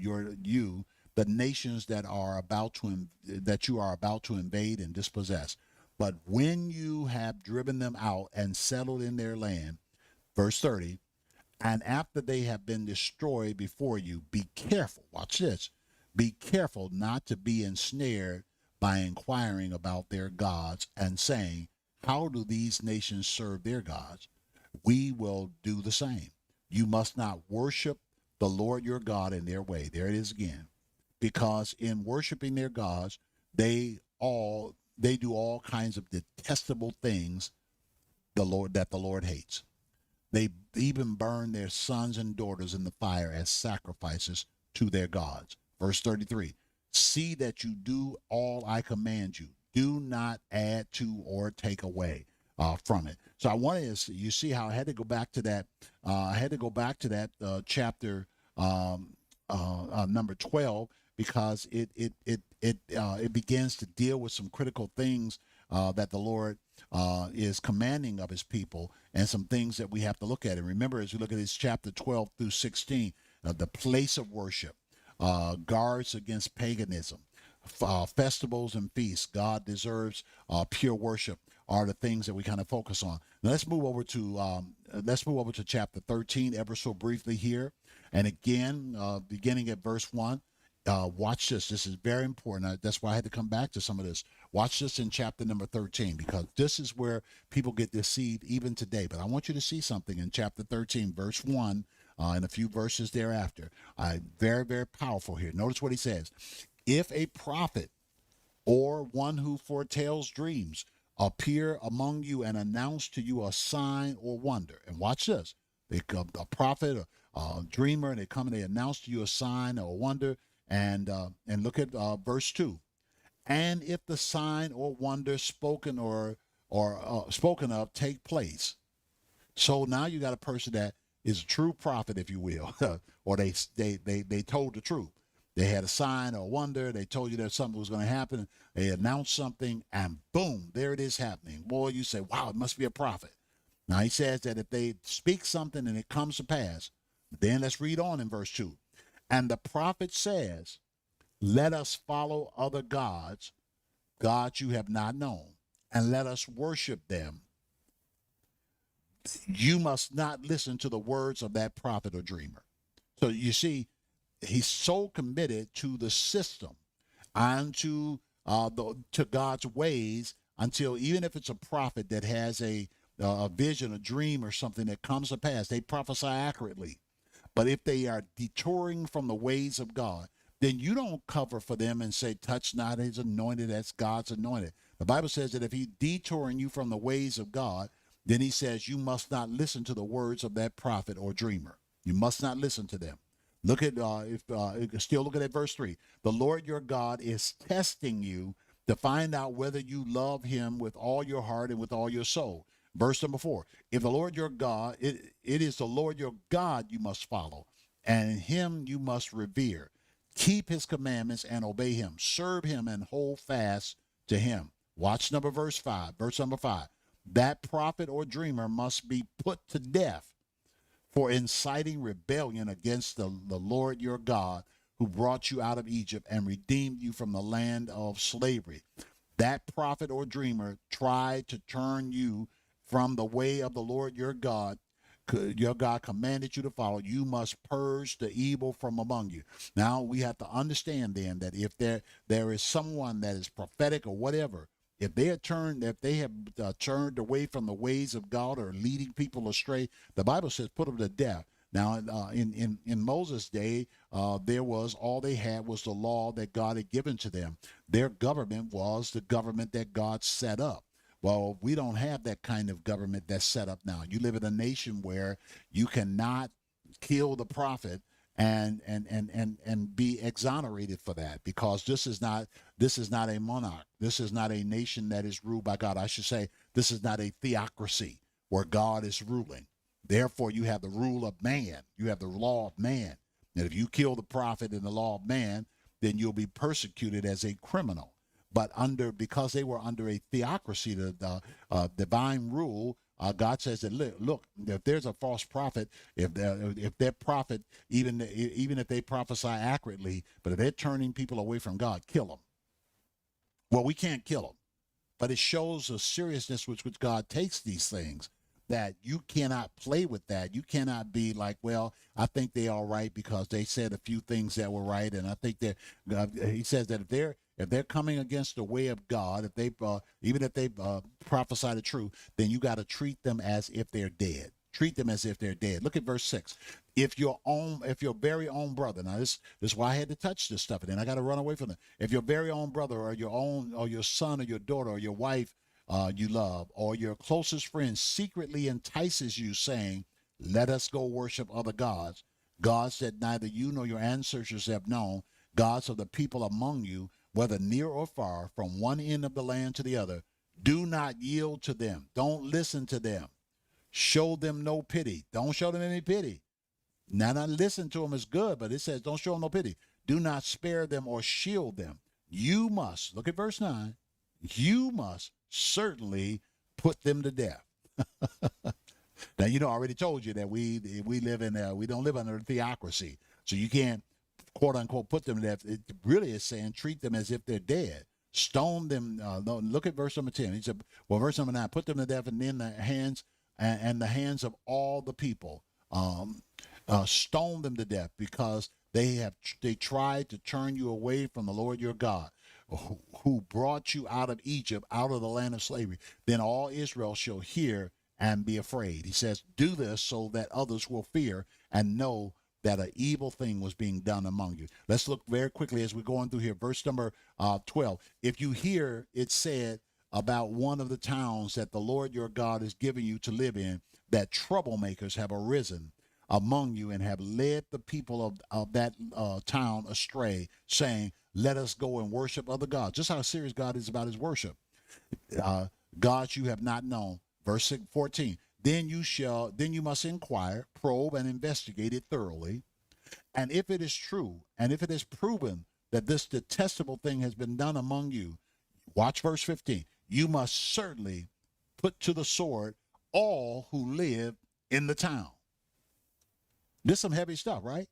A: the nations that you are about to invade and dispossess. But when you have driven them out and settled in their land, verse 30, and after they have been destroyed before you, be careful. Watch this. Be careful not to be ensnared by inquiring about their gods and saying, how do these nations serve their gods? We will do the same. You must not worship the Lord your God in their way. There it is again. Because in worshiping their gods, they do all kinds of detestable things that the Lord hates. They even burn their sons and daughters in the fire as sacrifices to their gods. Verse 33, see that you do all I command you. Do not add to or take away from it. So I wanted to, you see how I had to go back to that. Chapter number 12, because it it begins to deal with some critical things that the Lord is commanding of his people, and some things that we have to look at. And remember, as we look at this chapter 12 through 16, the place of worship, guards against paganism, festivals and feasts. God deserves pure worship are the things that we kind of focus on. Now let's move over to chapter 13 ever so briefly here. And again, beginning at verse 1, watch this. This is very important. That's why I had to come back to some of this. Watch this in chapter number 13, because this is where people get deceived even today. But I want you to see something in chapter 13, verse 1, and a few verses thereafter. Very, very powerful here. Notice what he says. If a prophet or one who foretells dreams appear among you and announce to you a sign or wonder. And watch this. They come, a prophet, a dreamer, and they come and they announce to you a sign or a wonder. And look at verse 2. And if the sign or wonder spoken or spoken of take place. So now you got a person that is a true prophet, if you will, or they told the truth. They had a sign or a wonder. They told you that something was going to happen. They announced something, and boom, there it is happening. Boy, you say, wow, it must be a prophet. Now, he says that if they speak something and it comes to pass, then let's read on in verse 2. And the prophet says, let us follow other gods, gods you have not known, and let us worship them. You must not listen to the words of that prophet or dreamer. So you see, he's so committed to the system and to God's ways, until even if it's a prophet that has a vision, a dream, or something that comes to pass, they prophesy accurately. But if they are detouring from the ways of God, then you don't cover for them and say, touch not his anointed, that's God's anointed. The Bible says that if he's detouring you from the ways of God, then he says you must not listen to the words of that prophet or dreamer. You must not listen to them. Look at still looking at verse 3. The Lord your God is testing you to find out whether you love him with all your heart and with all your soul. Verse number 4. If the Lord your God, it is the Lord your God you must follow, and him you must revere. Keep his commandments and obey him. Serve him and hold fast to him. Watch verse 5. Verse number 5. That prophet or dreamer must be put to death for inciting rebellion against the Lord your God, who brought you out of Egypt and redeemed you from the land of slavery. That prophet or dreamer tried to turn you from the way of the Lord your God commanded you to follow. You must purge the evil from among you. Now we have to understand then that if there is someone that is prophetic or whatever, if they have turned away from the ways of God or leading people astray, the Bible says put them to death. Now, in Moses' day, there was all they had was the law that God had given to them. Their government was the government that God set up. Well, we don't have that kind of government that's set up now. You live in a nation where you cannot kill the prophet and be exonerated for that, because this is not a monarch. This is not a nation that is ruled by God. I should say this is not a theocracy where God is ruling. Therefore, you have the rule of man. You have the law of man. And if you kill the prophet in the law of man, then you'll be persecuted as a criminal. But because they were under a theocracy, the divine rule, God says that look, if there's a false prophet, if their prophet, even if they prophesy accurately, but if they're turning people away from God, kill them. Well, we can't kill them, but it shows the seriousness with which God takes these things. That you cannot play with that. You cannot be like, well, I think they're all right because they said a few things that were right, and I think that he says that if they're coming against the way of God, if they even if they prophesy the truth, then you got to treat them as if they're dead. Treat them as if they're dead. Look at verse 6. If your very own brother, now this is why I had to touch this stuff, and then I got to run away from it. If your very own brother or your son or your daughter or your wife you love, or your closest friend secretly entices you, saying, let us go worship other gods, gods that neither you nor your ancestors have known, gods of the people among you, whether near or far, from one end of the land to the other, do not yield to them. Don't listen to them. Show them no pity. Don't show them any pity. Now, not listen to them is good, but it says don't show them no pity. Do not spare them or shield them. you must, look at verse 9, you must certainly put them to death. Now, I already told you that we live in, we don't live under a theocracy. So you can't, quote unquote, put them to death. It really is saying treat them as if they're dead. Stone them. Look at verse number 10. He said, well, verse number 9, put them to death and in the hands and the hands of all the people. Stone them to death because they tried to turn you away from the Lord your God, who brought you out of Egypt, out of the land of slavery. Then all Israel shall hear and be afraid. He says, do this so that others will fear and know that an evil thing was being done among you. Let's look very quickly as we're going through here. Verse number 12. If you hear it said about one of the towns that the Lord your God is giving you to live in, that troublemakers have arisen among you and have led the people of that town astray, saying, let us go and worship other gods. Just how serious God is about his worship. Gods you have not known. Verse 14. Then you must inquire, probe, and investigate it thoroughly. And if it is true, and if it is proven that this detestable thing has been done among you, watch verse 15. You must certainly put to the sword all who live in the town. This is some heavy stuff, right?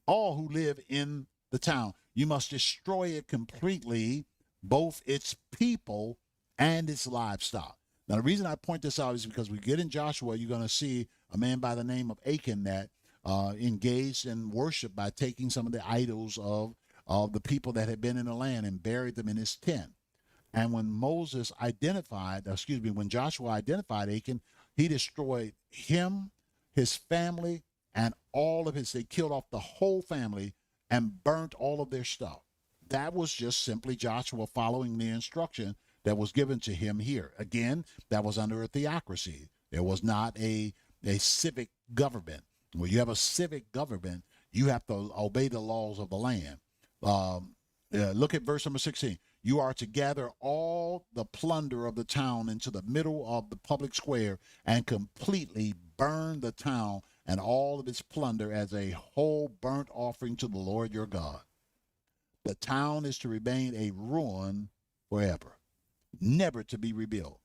A: All who live in the town. You must destroy it completely, both its people and its livestock. Now, the reason I point this out is because we get in Joshua, you're going to see a man by the name of Achan that engaged in worship by taking some of the idols of the people that had been in the land and buried them in his tent. And when when Joshua identified Achan, he destroyed him, his family, and they killed off the whole family and burnt all of their stuff. That was just simply Joshua following the instruction that was given to him here. Again, that was under a theocracy. There was not a civic government. When you have a civic government, you have to obey the laws of the land. Look at verse number 16. You are to gather all the plunder of the town into the middle of the public square and completely burn the town and all of its plunder as a whole burnt offering to the Lord your God. The town is to remain a ruin forever, never to be rebuilt.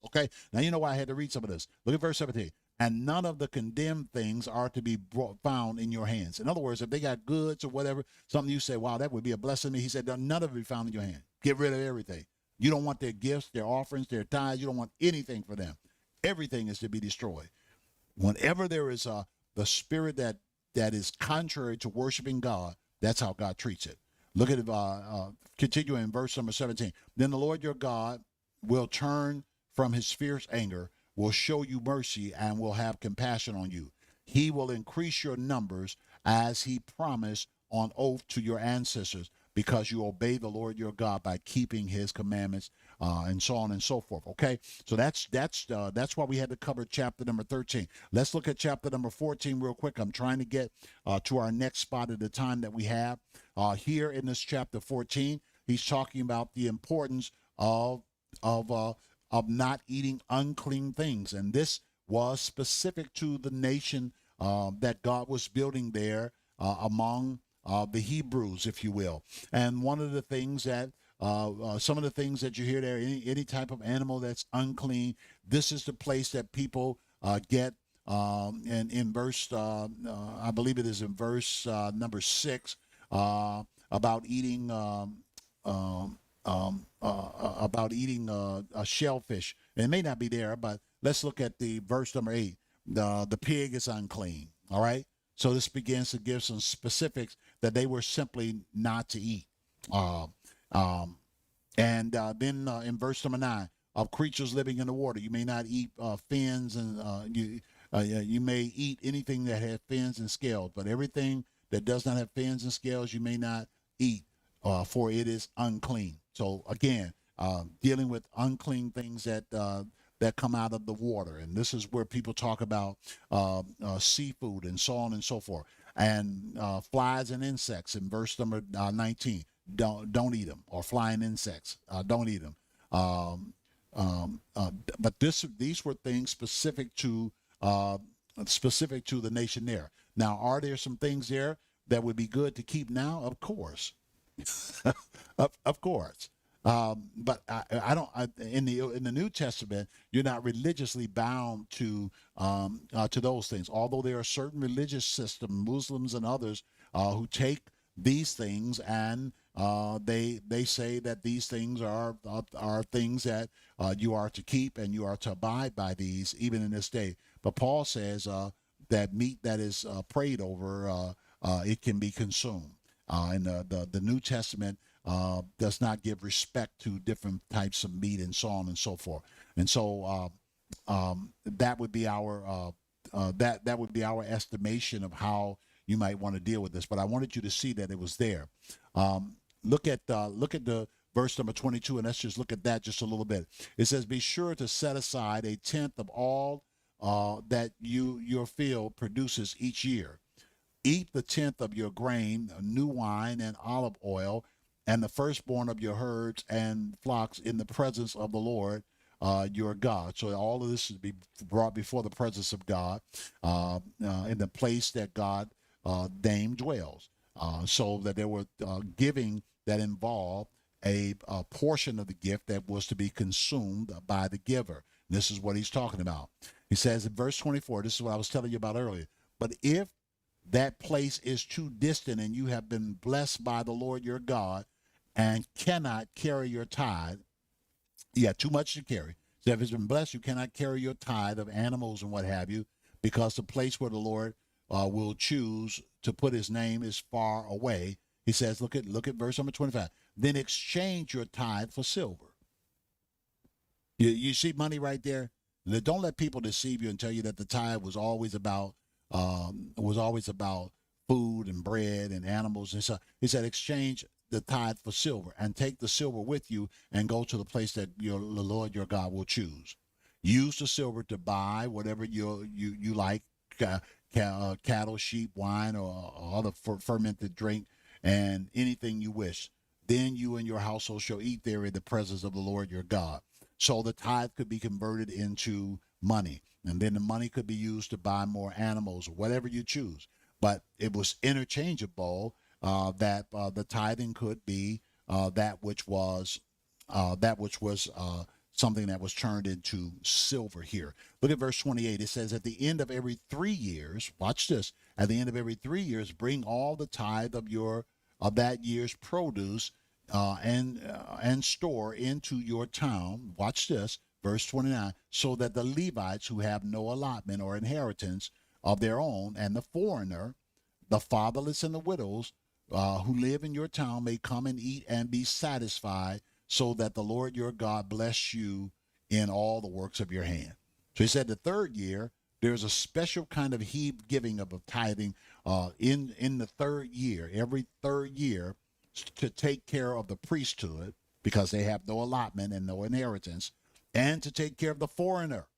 A: Okay, now you know why I had to read some of this. Look at verse 17. And none of the condemned things are to be found in your hands. In other words, if they got goods or whatever, something you say, wow, that would be a blessing to me. He said, none of it be found in your hand. Get rid of everything. You don't want their gifts, their offerings, their tithes. You don't want anything for them. Everything is to be destroyed. Whenever there is the spirit that is contrary to worshiping God, that's how God treats it. Look at it, continuing in verse number 17. Then the Lord your God will turn from his fierce anger, will show you mercy, and will have compassion on you. He will increase your numbers as he promised on oath to your ancestors, because you obey the Lord your God by keeping his commandments, and so on and so forth. Okay, so that's why we had to cover chapter number 13. Let's look at chapter number 14 real quick. I'm trying to get to our next spot at the time that we have here in this chapter 14. He's talking about the importance of not eating unclean things, and this was specific to the nation that God was building there among the Hebrews, if you will. And one of the things that some of the things that you hear there, any type of animal that's unclean, this is the place that people get. And in verse, I believe it is in verse number 6, about eating a shellfish. It may not be there, but let's look at the verse number 8. The pig is unclean. All right. So this begins to give some specifics that they were simply not to eat. Then in verse number 9, of creatures living in the water, you may not eat fins, and you may eat anything that has fins and scales, but everything that does not have fins and scales you may not eat, for it is unclean. So again, dealing with unclean things that come out of the water. And this is where people talk about seafood and so on and so forth. And flies and insects in verse number 19. Don't eat them. Or flying insects. Don't eat them. But these were things specific to the nation there. Now, are there some things there that would be good to keep now? Of course. Of course. But I don't. In the New Testament, you're not religiously bound to those things. Although there are certain religious systems, Muslims and others, who take these things and they say that these things are things that you are to keep and you are to abide by these even in this day. But Paul says that meat that is prayed over, it can be consumed. And the New Testament does not give respect to different types of meat and so on and so forth. And so that would be our that would be our estimation of how you might want to deal with this. But I wanted you to see that it was there. Look at the verse number 22, and let's just look at that just a little bit. It says, "Be sure to set aside a tenth of all that your field produces each year. Eat the tenth of your grain, new wine, and olive oil, and the firstborn of your herds and flocks in the presence of the Lord your God." So all of this is be brought before the presence of God in the place that God name dwells. So that there were giving that involved a portion of the gift that was to be consumed by the giver. And this is what he's talking about. He says in verse 24, this is what I was telling you about earlier. "But if that place is too distant and you have been blessed by the Lord your God and cannot carry your tithe," you got too much to carry. So if it's been blessed, you cannot carry your tithe of animals and what have you, because the place where the Lord will choose to put his name is far away. He says, look at verse number 25. "Then exchange your tithe for silver." You see money right there? Don't let people deceive you and tell you that the tithe was always about food and bread and animals and stuff. He said, exchange the tithe for silver and take the silver with you and go to the place that the Lord your God will choose. Use the silver to buy whatever you like, cattle, sheep, wine, or other fermented drink, and anything you wish. Then you and your household shall eat there in the presence of the Lord your God. So the tithe could be converted into money, and then the money could be used to buy more animals or whatever you choose. But it was interchangeable, that the tithing could be that which was something that was turned into silver here. Look at verse 28. It says, "At the end of every 3 years," watch this, "at the end of every 3 years, bring all the tithe of that year's produce and store into your town." Watch this, verse 29, "so that the Levites who have no allotment or inheritance of their own, and the foreigner, the fatherless, and the widows who live in your town may come and eat and be satisfied, so that the Lord your God bless you in all the works of your hand." So he said the third year, there's a special kind of giving of tithing in the third year, every third year, to take care of the priesthood, because they have no allotment and no inheritance, and to take care of the foreigner.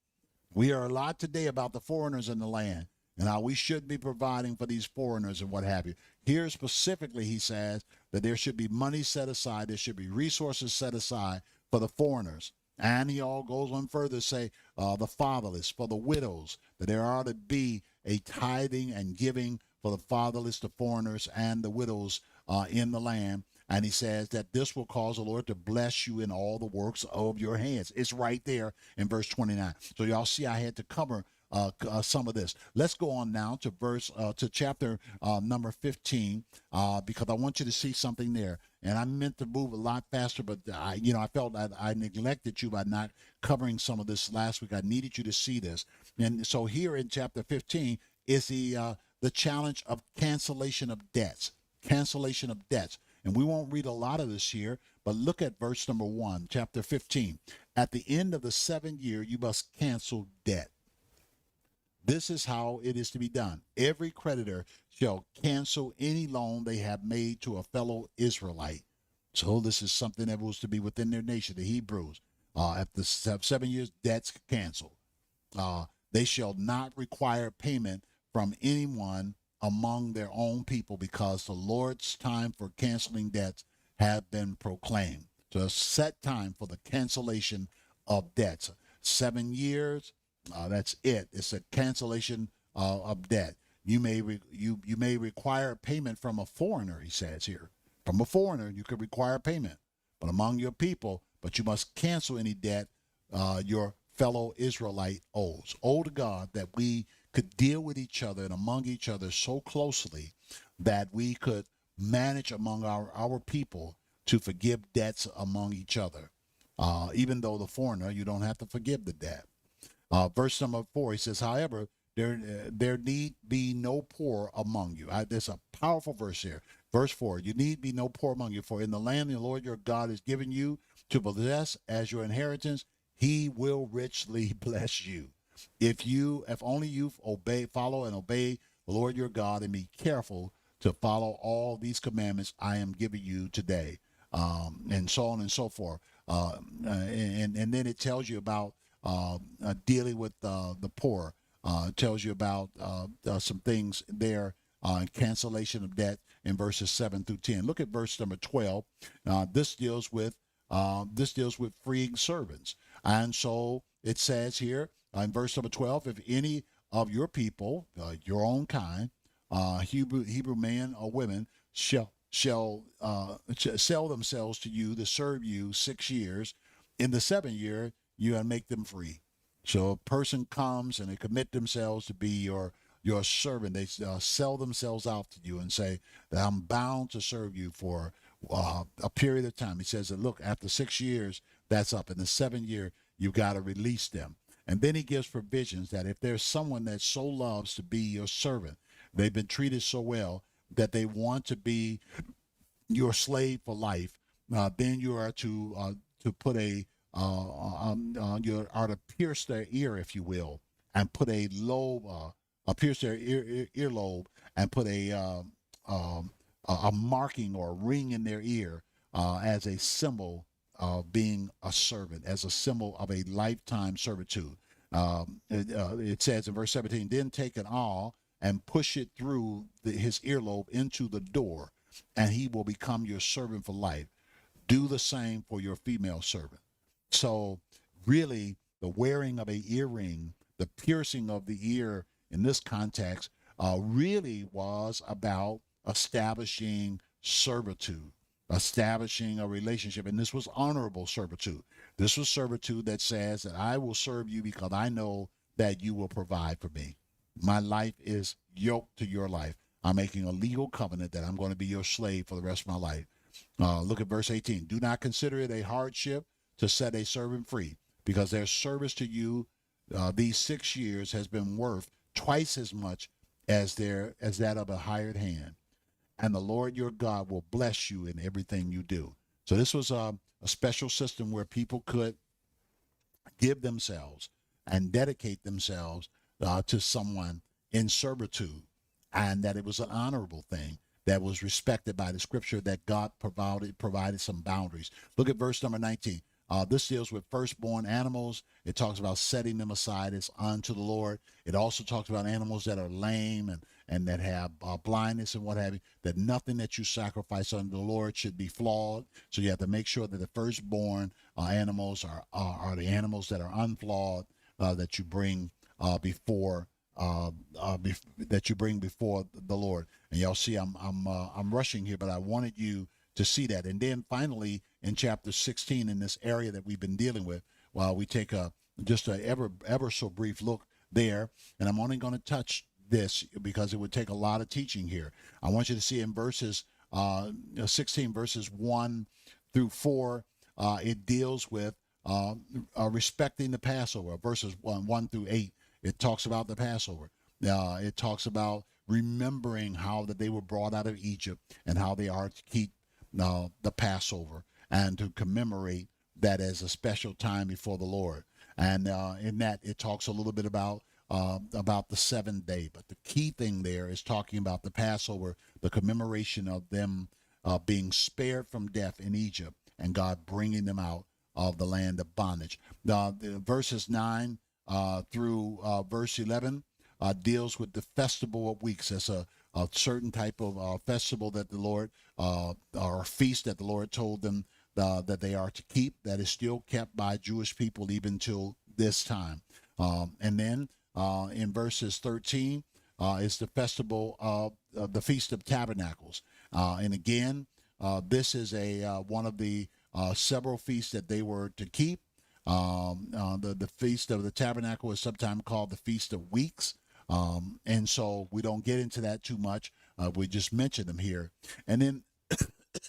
A: We hear a lot today about the foreigners in the land and how we should be providing for these foreigners and what have you. Here specifically, he says that there should be money set aside, there should be resources set aside for the foreigners. And he all goes on further to say the fatherless, for the widows, that there ought to be a tithing and giving for the fatherless, the foreigners, and the widows in the land. And he says that this will cause the Lord to bless you in all the works of your hands. It's right there in verse 29. So y'all see I had to cover some of this. Let's go on now to chapter number 15, because I want you to see something there. And I meant to move a lot faster, but I felt I neglected you by not covering some of this last week. I needed you to see this. And so here in chapter 15 is the challenge of cancellation of debts. Cancellation of debts. And we won't read a lot of this here, but look at verse number 1, chapter 15. "At the end of the 7th year, you must cancel debt. This is how it is to be done. Every creditor shall cancel any loan they have made to a fellow Israelite." So this is something that was to be within their nation, the Hebrews. After 7 years, debts canceled. They shall not require payment from anyone among their own people, because the Lord's time for canceling debts have been proclaimed. So a set time for the cancellation of debts. 7 years, that's it. It's a cancellation of debt. you may require payment from a foreigner, he says here. From a foreigner, you could require payment, but among your people, but you must cancel any debt your fellow Israelite owes. Owe to God that we could deal with each other and among each other so closely that we could manage among our people to forgive debts among each other. Even though the foreigner, you don't have to forgive the debt. Verse number 4, he says, however, there need be no poor among you. There's a powerful verse here. Verse 4, you need be no poor among you, for in the land the Lord your God has given you to possess as your inheritance, he will richly bless you. If only you follow and obey the Lord your God and be careful to follow all these commandments I am giving you today, and so on and so forth. And then it tells you about dealing with the poor. It tells you about some things there, cancellation of debt in verses 7 through 10. Look at verse number 12. This deals with freeing servants. And so it says here in verse number 12, if any of your people, your own kind, Hebrew men or women, shall sell themselves to you to serve you 6 years, in the 7th year, you gotta make them free. So a person comes and they commit themselves to be your servant. They sell themselves out to you and say that I'm bound to serve you for a period of time. He says that, look, after 6 years, that's up. In the 7th year, you got to release them. And then he gives provisions that if there's someone that so loves to be your servant, they've been treated so well that they want to be your slave for life, then you are to put you are to pierce their ear, if you will, and put a lobe, pierce their earlobe, and put a marking or a ring in their ear as a symbol of being a servant, as a symbol of a lifetime servitude. It says in verse 17, then take an awl and push it through his earlobe into the door, and he will become your servant for life. Do the same for your female servant. So really, the wearing of an earring, the piercing of the ear in this context, really was about establishing servitude, establishing a relationship. And this was honorable servitude. This was servitude that says that I will serve you because I know that you will provide for me. My life is yoked to your life. I'm making a legal covenant that I'm going to be your slave for the rest of my life. Look at verse 18. Do not consider it a hardship to set a servant free, because their service to you these 6 years has been worth twice as much as that of a hired hand. And the Lord your God will bless you in everything you do. So this was a special system where people could give themselves and dedicate themselves to someone in servitude, and that it was an honorable thing that was respected by the scripture, that God provided some boundaries. Look at verse number 19. This deals with firstborn animals. It talks about setting them aside as unto the Lord. It also talks about animals that are lame and that have blindness and what have you, that nothing that you sacrifice unto the Lord should be flawed. So you have to make sure that the firstborn animals are the animals that are unflawed, that you bring before the Lord. And y'all see, I'm rushing here, but I wanted you to see that. And then finally, in chapter 16, in this area that we've been dealing with, while we take just a ever so brief look there, and I'm only going to touch this because it would take a lot of teaching here. I want you to see in verses 16, verses 1 through 4, it deals with respecting the Passover. Verses 1 through 8, it talks about the Passover. It talks about remembering how that they were brought out of Egypt and how they are to keep the Passover and to commemorate that as a special time before the Lord. And in that, it talks a little bit about the 7th day. But the key thing there is talking about the Passover, the commemoration of them being spared from death in Egypt and God bringing them out of the land of bondage. The verses 9 through verse 11 deals with the festival of weeks. As a certain type of festival that the Lord, or feast that the Lord told them that they are to keep, that is still kept by Jewish people even till this time. And then in verses 13 is the festival of the Feast of Tabernacles. And again, this is one of the several feasts that they were to keep. The Feast of the Tabernacle is sometimes called the Feast of Weeks. And so we don't get into that too much. We just mention them here. And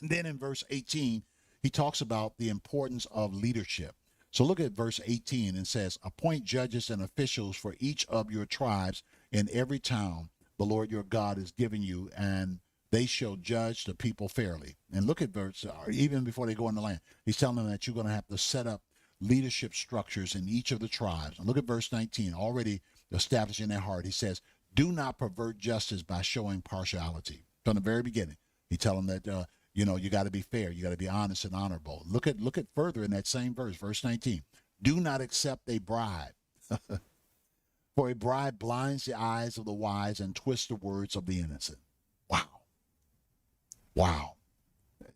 A: then in verse 18, he talks about the importance of leadership. So look at verse 18 and says, appoint judges and officials for each of your tribes in every town the Lord your God is giving you, and they shall judge the people fairly. And look at verse, even before they go in the land, he's telling them that you're going to have to set up leadership structures in each of the tribes. And look at verse 19, already established in their heart. He says, do not pervert justice by showing partiality. From the very beginning, he tells them that, you got to be fair. You got to be honest and honorable. Look at further in that same verse 19. Do not accept a bribe, for a bribe blinds the eyes of the wise and twists the words of the innocent. Wow.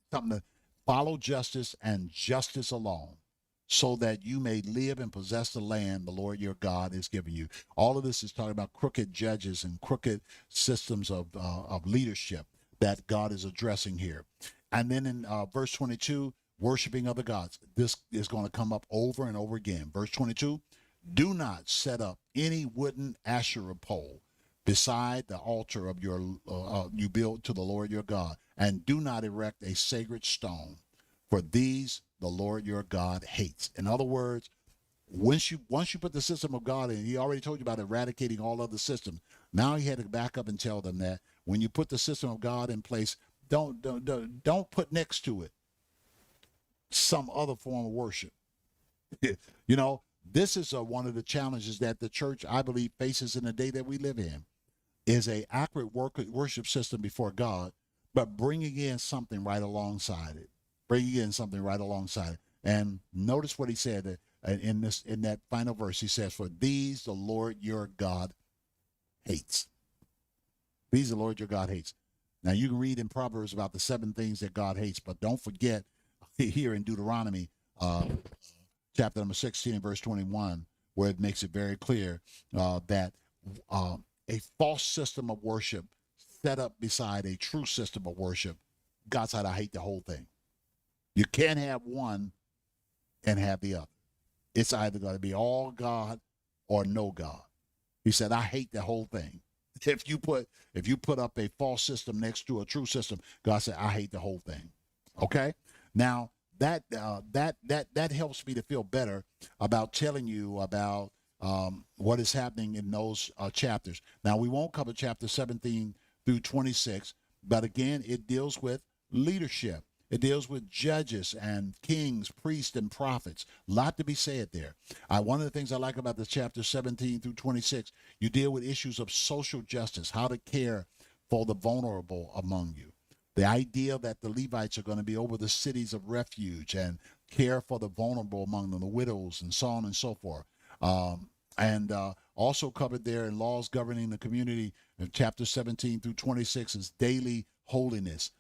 A: Something to follow justice and justice alone, so that you may live and possess the land the Lord your God is giving you. All of this is talking about crooked judges and crooked systems of leadership that God is addressing here. And then in verse 22, worshiping other gods. This is going to come up over and over again. Verse 22, do not set up any wooden Asherah pole beside the altar of you build to the Lord your God, and do not erect a sacred stone, for these the Lord your God hates. In other words, once you put the system of God in, he already told you about eradicating all other systems. Now he had to back up and tell them that when you put the system of God in place, don't put next to it some other form of worship. This is one of the challenges that the church, I believe, faces in the day that we live in, is a accurate worship system before God, but bringing in something right alongside it. And notice what he said in that final verse. He says, for these the Lord your God hates. These the Lord your God hates. Now you can read in Proverbs about the 7 things that God hates, but don't forget here in Deuteronomy chapter number 16 and verse 21, where it makes it very clear that a false system of worship set up beside a true system of worship, God said, I hate the whole thing. You can't have one and have the other. It's either going to be all God or no God. He said, I hate the whole thing. If you put up a false system next to a true system, God said, I hate the whole thing. Okay? Now, that helps me to feel better about telling you about what is happening in those chapters. Now, we won't cover chapter 17 through 26, but again, it deals with leadership. It deals with judges and kings, priests, and prophets. A lot to be said there. One of the things I like about the chapter 17 through 26, you deal with issues of social justice, how to care for the vulnerable among you. The idea that the Levites are going to be over the cities of refuge and care for the vulnerable among them, the widows, and so on and so forth. And also covered there in laws governing the community in chapter 17 through 26 is daily holiness,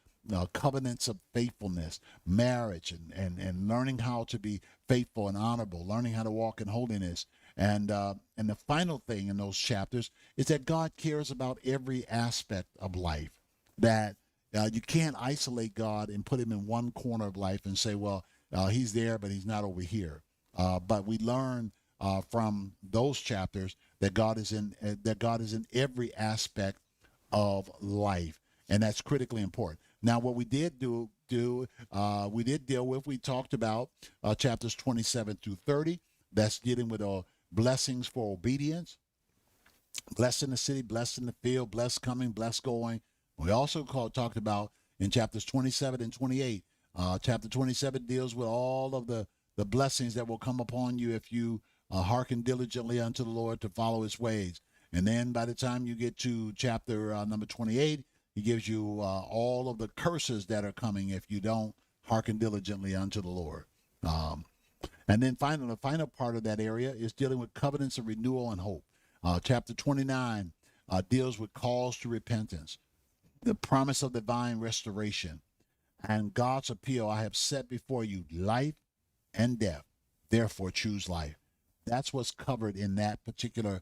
A: covenants of faithfulness, marriage, and learning how to be faithful and honorable, learning how to walk in holiness. And the final thing in those chapters is that God cares about every aspect of life, that you can't isolate God and put him in one corner of life and say, well, he's there, but he's not over here. But we learn from those chapters that God is in every aspect of life, and that's critically important. Now, what we did we talked about chapters 27 through 30. That's dealing with blessings for obedience. Blessed in the city, blessed in the field, blessed coming, blessed going. We also talked about in chapters 27 and 28. Chapter 27 deals with all of the blessings that will come upon you if you hearken diligently unto the Lord to follow his ways. And then by the time you get to chapter number 28, he gives you all of the curses that are coming if you don't hearken diligently unto the Lord. And then finally, the final part of that area is dealing with covenants of renewal and hope. Chapter 29 deals with calls to repentance, the promise of divine restoration, and God's appeal. I have set before you life and death. Therefore, choose life. That's what's covered in that particular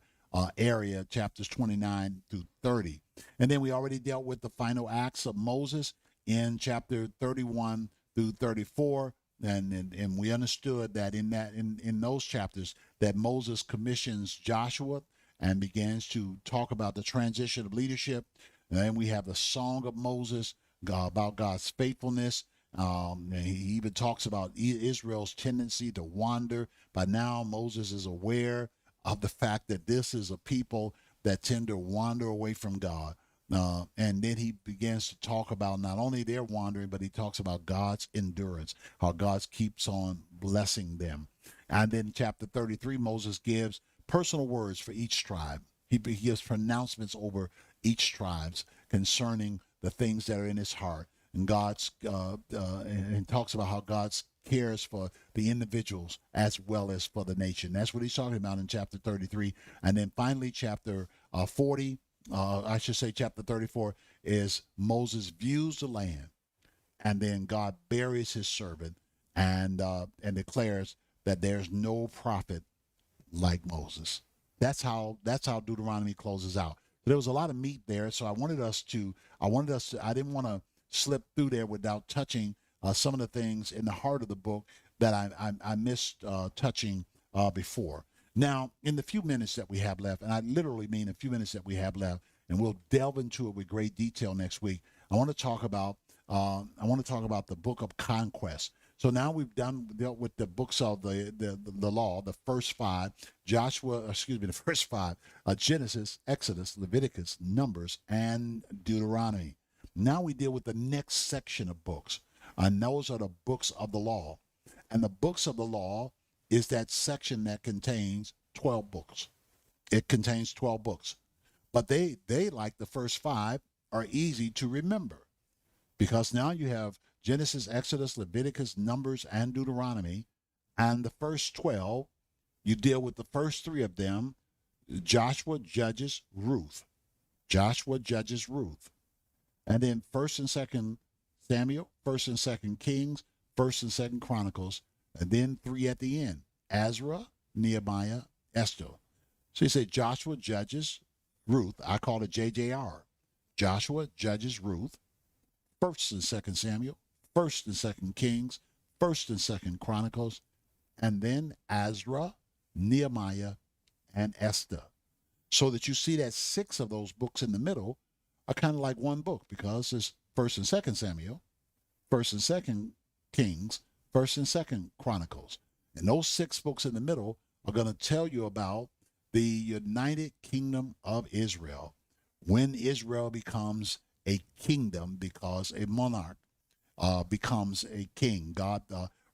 A: area, chapters 29 through 30. And then we already dealt with the final acts of Moses in chapter 31 through 34. And we understood that in those chapters that Moses commissions Joshua and begins to talk about the transition of leadership. And then we have the Song of Moses about God's faithfulness. And he even talks about Israel's tendency to wander. By now, Moses is aware of the fact that this is a people that tend to wander away from God. And then he begins to talk about not only their wandering, but he talks about God's endurance, how God keeps on blessing them. And then chapter 33, Moses gives personal words for each tribe. He gives pronouncements over each tribes concerning the things that are in his heart. And and talks about how God cares for the individuals as well as for the nation. That's what he's talking about in chapter 33. And then finally, chapter 40, I should say chapter 34, is Moses views the land, and then God buries his servant and declares that there's no prophet like Moses. That's how Deuteronomy closes out. But there was a lot of meat there, so I didn't want to slip through there without touching some of the things in the heart of the book that I missed touching before. Now, in the few minutes that we have left, and I literally mean a few minutes that we have left, and we'll delve into it with great detail next week. I want to talk about the book of conquest. So now we've dealt with the books of the law, the first five, the first five, Genesis, Exodus, Leviticus, Numbers, and Deuteronomy. Now we deal with the next section of books, and those are the books of the law. And the books of the law is that section that contains 12 books. It contains 12 books. But they like the first five, are easy to remember, because now you have Genesis, Exodus, Leviticus, Numbers, and Deuteronomy. And the first 12, you deal with the first three of them, Joshua, Judges, Ruth. Joshua, Judges, Ruth. And then 1st and 2nd Samuel, 1st and 2nd Kings, 1st and 2nd Chronicles, and then 3 at the end, Ezra, Nehemiah, Esther. So you say Joshua, Judges, Ruth. I call it JJR. Joshua, Judges, Ruth, 1st and 2nd Samuel, 1st and 2nd Kings, 1st and 2nd Chronicles, and then Ezra, Nehemiah, and Esther. So that you see that 6 of those books in the middle are kind of like one book, because it's 1st and 2nd Samuel, 1st and 2nd Kings, 1st and 2nd Chronicles. And those 6 books in the middle are going to tell you about the United Kingdom of Israel, when Israel becomes a kingdom because a monarch becomes a king. God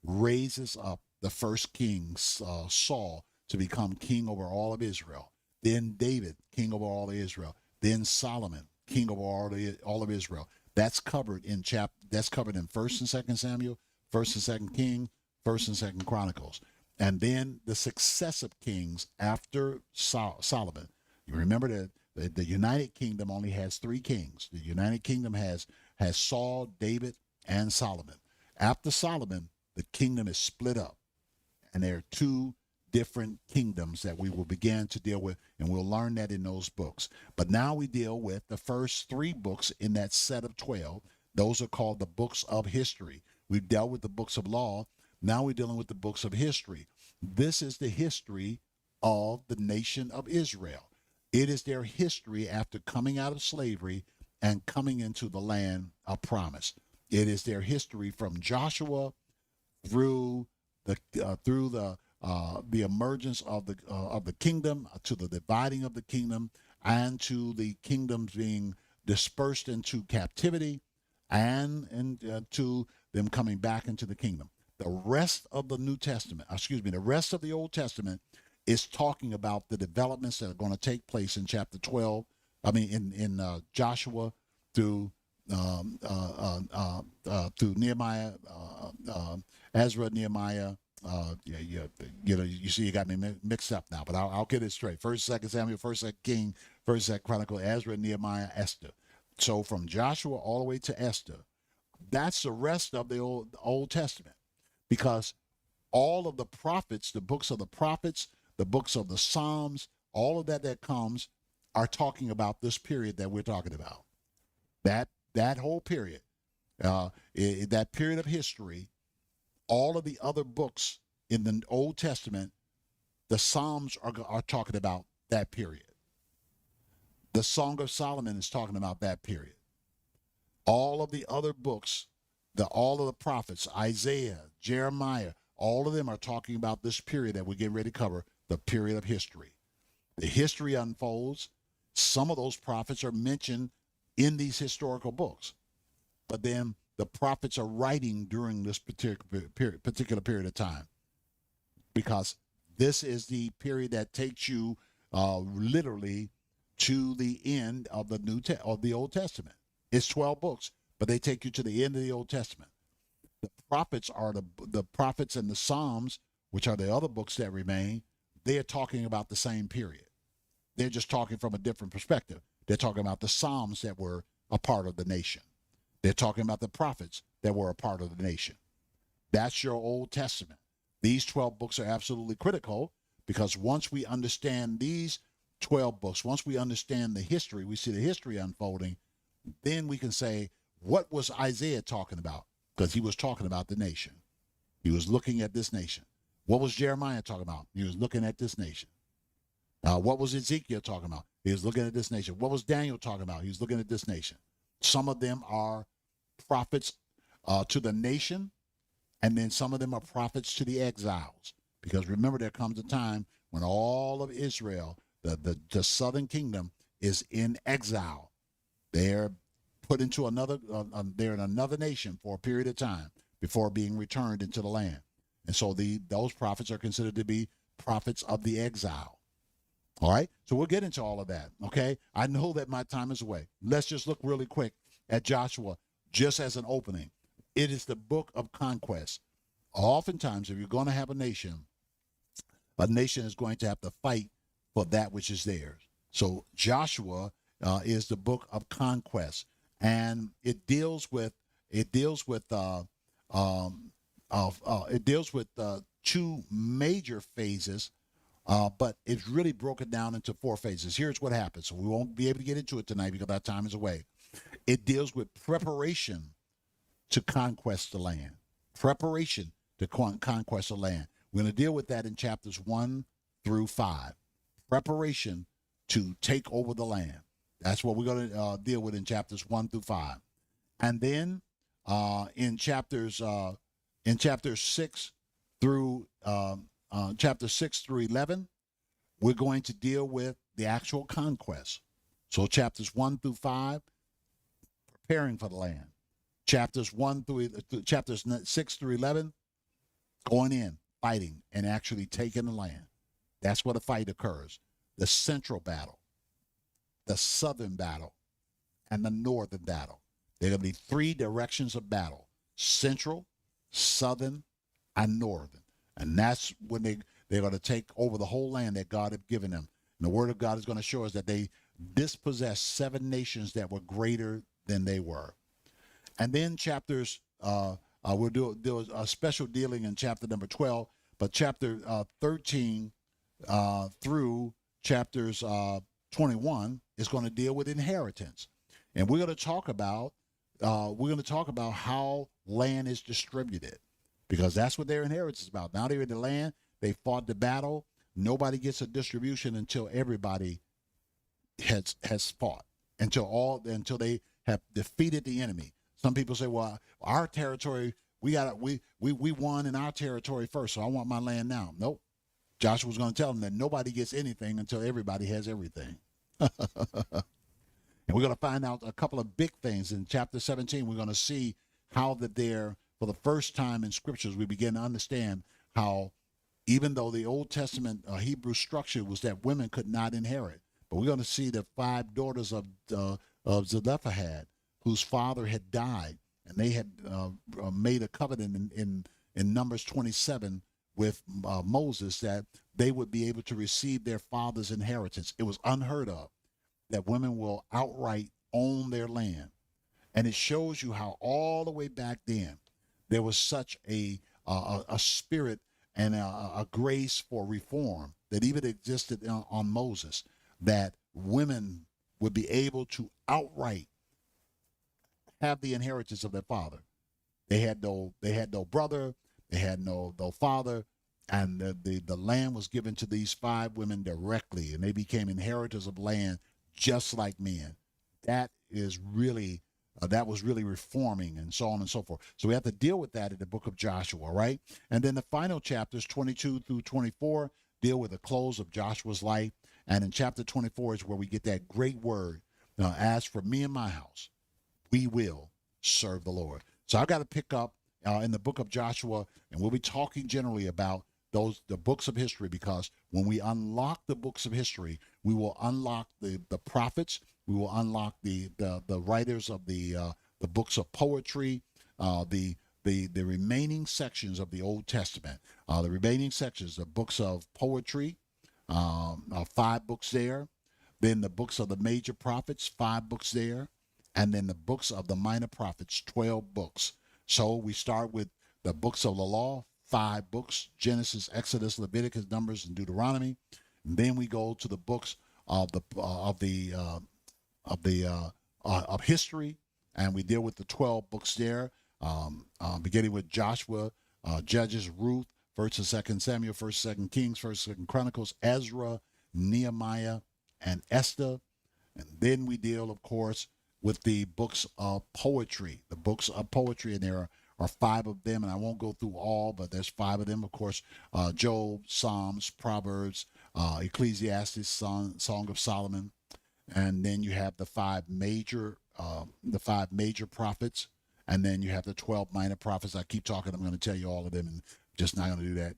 A: raises up the first king, Saul, to become king over all of Israel. Then David, king over all of Israel. Then Solomon, king over all of Israel. That's covered in 1st and 2nd Samuel, 1st and 2nd King, 1st and 2nd Chronicles. And then the successive kings after Solomon. You remember that the United Kingdom only has 3 kings. The United Kingdom has Saul, David, and Solomon. After Solomon, the kingdom is split up, and there are 2 different kingdoms that we will begin to deal with, and we'll learn that in those books. But now we deal with the first 3 books in that set of 12. Those are called the books of history. We've dealt with the books of law. Now we're dealing with the books of history. This is the history of the nation of Israel. It is their history after coming out of slavery and coming into the land of promise. It is their history from Joshua through the emergence of the kingdom, to the dividing of the kingdom, and to the kingdoms being dispersed into captivity, and to them coming back into the kingdom. The rest of the the rest of the Old Testament is talking about the developments that are going to take place in chapter 12. In Joshua through Nehemiah, Ezra, Nehemiah. You see, you got me mixed up now, but I'll get it straight. 1st, 2nd Samuel, 1st, 2nd King, 1st, 2nd Chronicle, Ezra, Nehemiah, Esther. So from Joshua all the way to Esther, that's the rest of the Old Testament, because all of the prophets, the books of the prophets, the books of the Psalms, all of that comes are talking about this period that we're talking about. That whole period, that period of history, all of the other books in the Old Testament, the Psalms are talking about that period. The Song of Solomon is talking about that period. All of the other books, all of the prophets, Isaiah, Jeremiah, all of them are talking about this period that we're getting ready to cover, the period of history. The history unfolds. Some of those prophets are mentioned in these historical books, but then the prophets are writing during this particular period of time, because this is the period that takes you literally to the end of the Old Testament. It's 12 books, but they take you to the end of the Old Testament. The prophets are the prophets and the Psalms, which are the other books that remain. They are talking about the same period. They're just talking from a different perspective. They're talking about the Psalms that were a part of the nation. They're talking about the prophets that were a part of the nation. That's your Old Testament. These 12 books are absolutely critical, because once we understand these 12 books, once we understand the history, we see the history unfolding, then we can say, what was Isaiah talking about? Because he was talking about the nation. He was looking at this nation. What was Jeremiah talking about? He was looking at this nation. What was Ezekiel talking about? He was looking at this nation. What was Daniel talking about? He was looking at this nation. Some of them are prophets to the nation, and then some of them are prophets to the exiles. Because remember, there comes a time when all of Israel, the southern kingdom, is in exile. They're put into they're in another nation for a period of time before being returned into the land. And so those prophets are considered to be prophets of the exile. All right, so we'll get into all of that, okay? I know that my time is away. Let's just look really quick at Joshua, just as an opening. It is the book of conquest. Oftentimes, if you're going to have a nation is going to have to fight for that which is theirs. So Joshua is the book of conquest, and it deals with two major phases. But it's really broken down into 4 phases. Here's what happens. So we won't be able to get into it tonight because our time is away. It deals with preparation to conquest the land. Preparation to conquest the land. We're going to deal with that in chapters 1 through 5. Preparation to take over the land. That's what we're going to deal with in chapters 1 through 5. And then in chapters 6 through chapter 6 through 11, we're going to deal with the actual conquest. So chapters 1 through 5, preparing for the land. Chapters 6 through 11, going in, fighting, and actually taking the land. That's where the fight occurs. The central battle, the southern battle, and the northern battle. There are going to be 3 directions of battle: central, southern, and northern. And that's when they're going to take over the whole land that God had given them. And the word of God is going to show us that they dispossessed 7 nations that were greater than they were. And then we'll do a special dealing in chapter number 12, but chapter 13 through chapters 21 is going to deal with inheritance. And we're going to talk about how land is distributed, because that's what their inheritance is about. Now they're in the land, they fought the battle. Nobody gets a distribution until everybody has fought, until they have defeated the enemy. Some people say, well, our territory, we won in our territory first, so I want my land now. Nope. Joshua's going to tell them that nobody gets anything until everybody has everything. And we're going to find out a couple of big things. In chapter 17, we're going to see how that for the first time in scriptures, we begin to understand how, even though the Old Testament Hebrew structure was that women could not inherit, but we're going to see the 5 daughters of Zelophehad, whose father had died, and they had made a covenant in Numbers 27 with Moses that they would be able to receive their father's inheritance. It was unheard of that women will outright own their land. And it shows you how all the way back then there was such a spirit and a grace for reform that even existed on Moses, that women would be able to outright have the inheritance of their father. They had no brother, they had no father, and the land was given to these five women directly, and they became inheritors of land just like men. That is really that was really reforming, and so on and so forth. So we have to deal with that in the book of Joshua, right? And then the final chapters, 22 through 24, deal with the close of Joshua's life. And in chapter 24 is where we get that great word, as for me and my house, we will serve the Lord. So I've got to pick up in the book of Joshua, and we'll be talking generally about the books of history, because when we unlock the books of history, we will unlock the prophets, we will unlock the writers of the books of poetry, the remaining sections of the Old Testament, the remaining sections, the books of poetry, 5 books there, then the books of the major prophets, 5 books there, and then the books of the minor prophets, 12 books. So we start with the books of the law, 5 books: Genesis, Exodus, Leviticus, Numbers, and Deuteronomy. And then we go to the books of history, and we deal with the 12 books there, beginning with Joshua, Judges, Ruth, 1st and 2nd Samuel, 1st, 2nd Kings, 1st, 2nd Chronicles, Ezra, Nehemiah, and Esther. And then we deal, of course, with the books of poetry. The books of poetry, and there are 5 of them, and I won't go through all, but there's 5 of them, of course. Job, Psalms, Proverbs, Ecclesiastes, Song of Solomon. And then you have the 5 major prophets, and then you have the 12 minor prophets. I keep talking, I'm going to tell you all of them, and just not going to do that.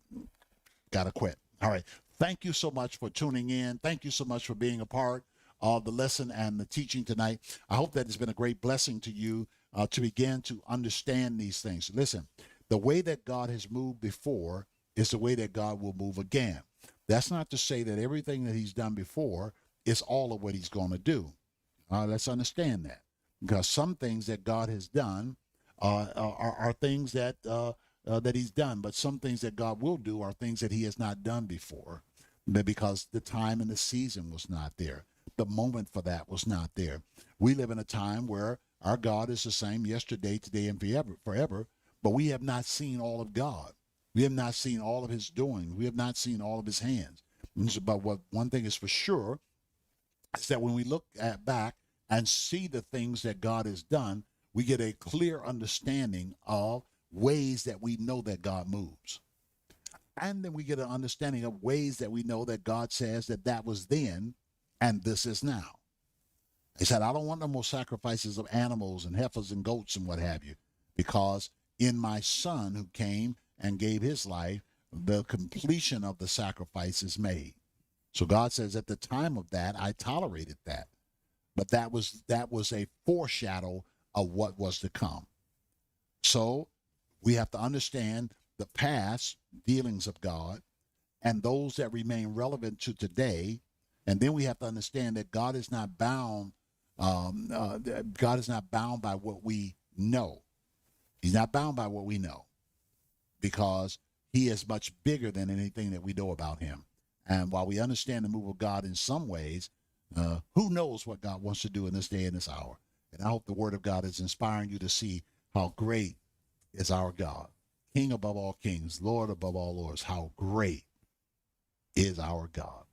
A: Gotta quit. All right. Thank you so much for tuning in. Thank you so much for being a part of the lesson and the teaching tonight. I hope that it's been a great blessing to you to begin to understand these things. Listen, the way that God has moved before is the way that God will move again. That's not to say that everything that he's done before is all of what he's going to do. Let's understand that, because some things that God has done are things that he's done, but some things that God will do are things that he has not done before, because the time and the season was not there. The moment for that was not there. We live in a time where our God is the same yesterday, today, and forever, but we have not seen all of God. We have not seen all of his doing. We have not seen all of his hands. But one thing is for sure is that when we look back and see the things that God has done, we get a clear understanding of ways that we know that God moves. And then we get an understanding of ways that we know that God says that was then and this is now. He said, I don't want no more sacrifices of animals and heifers and goats and what have you, because in my son who came and gave his life, the completion of the sacrifice is made. So God says, at the time of that, I tolerated that. But that was a foreshadow of what was to come. So we have to understand the past dealings of God and those that remain relevant to today. And then we have to understand that God is not bound. God is not bound by what we know. He's not bound by what we know, because he is much bigger than anything that we know about him. And while we understand the move of God in some ways, who knows what God wants to do in this day and this hour? And I hope the word of God is inspiring you to see how great is our God. King above all kings, Lord above all lords. How great is our God.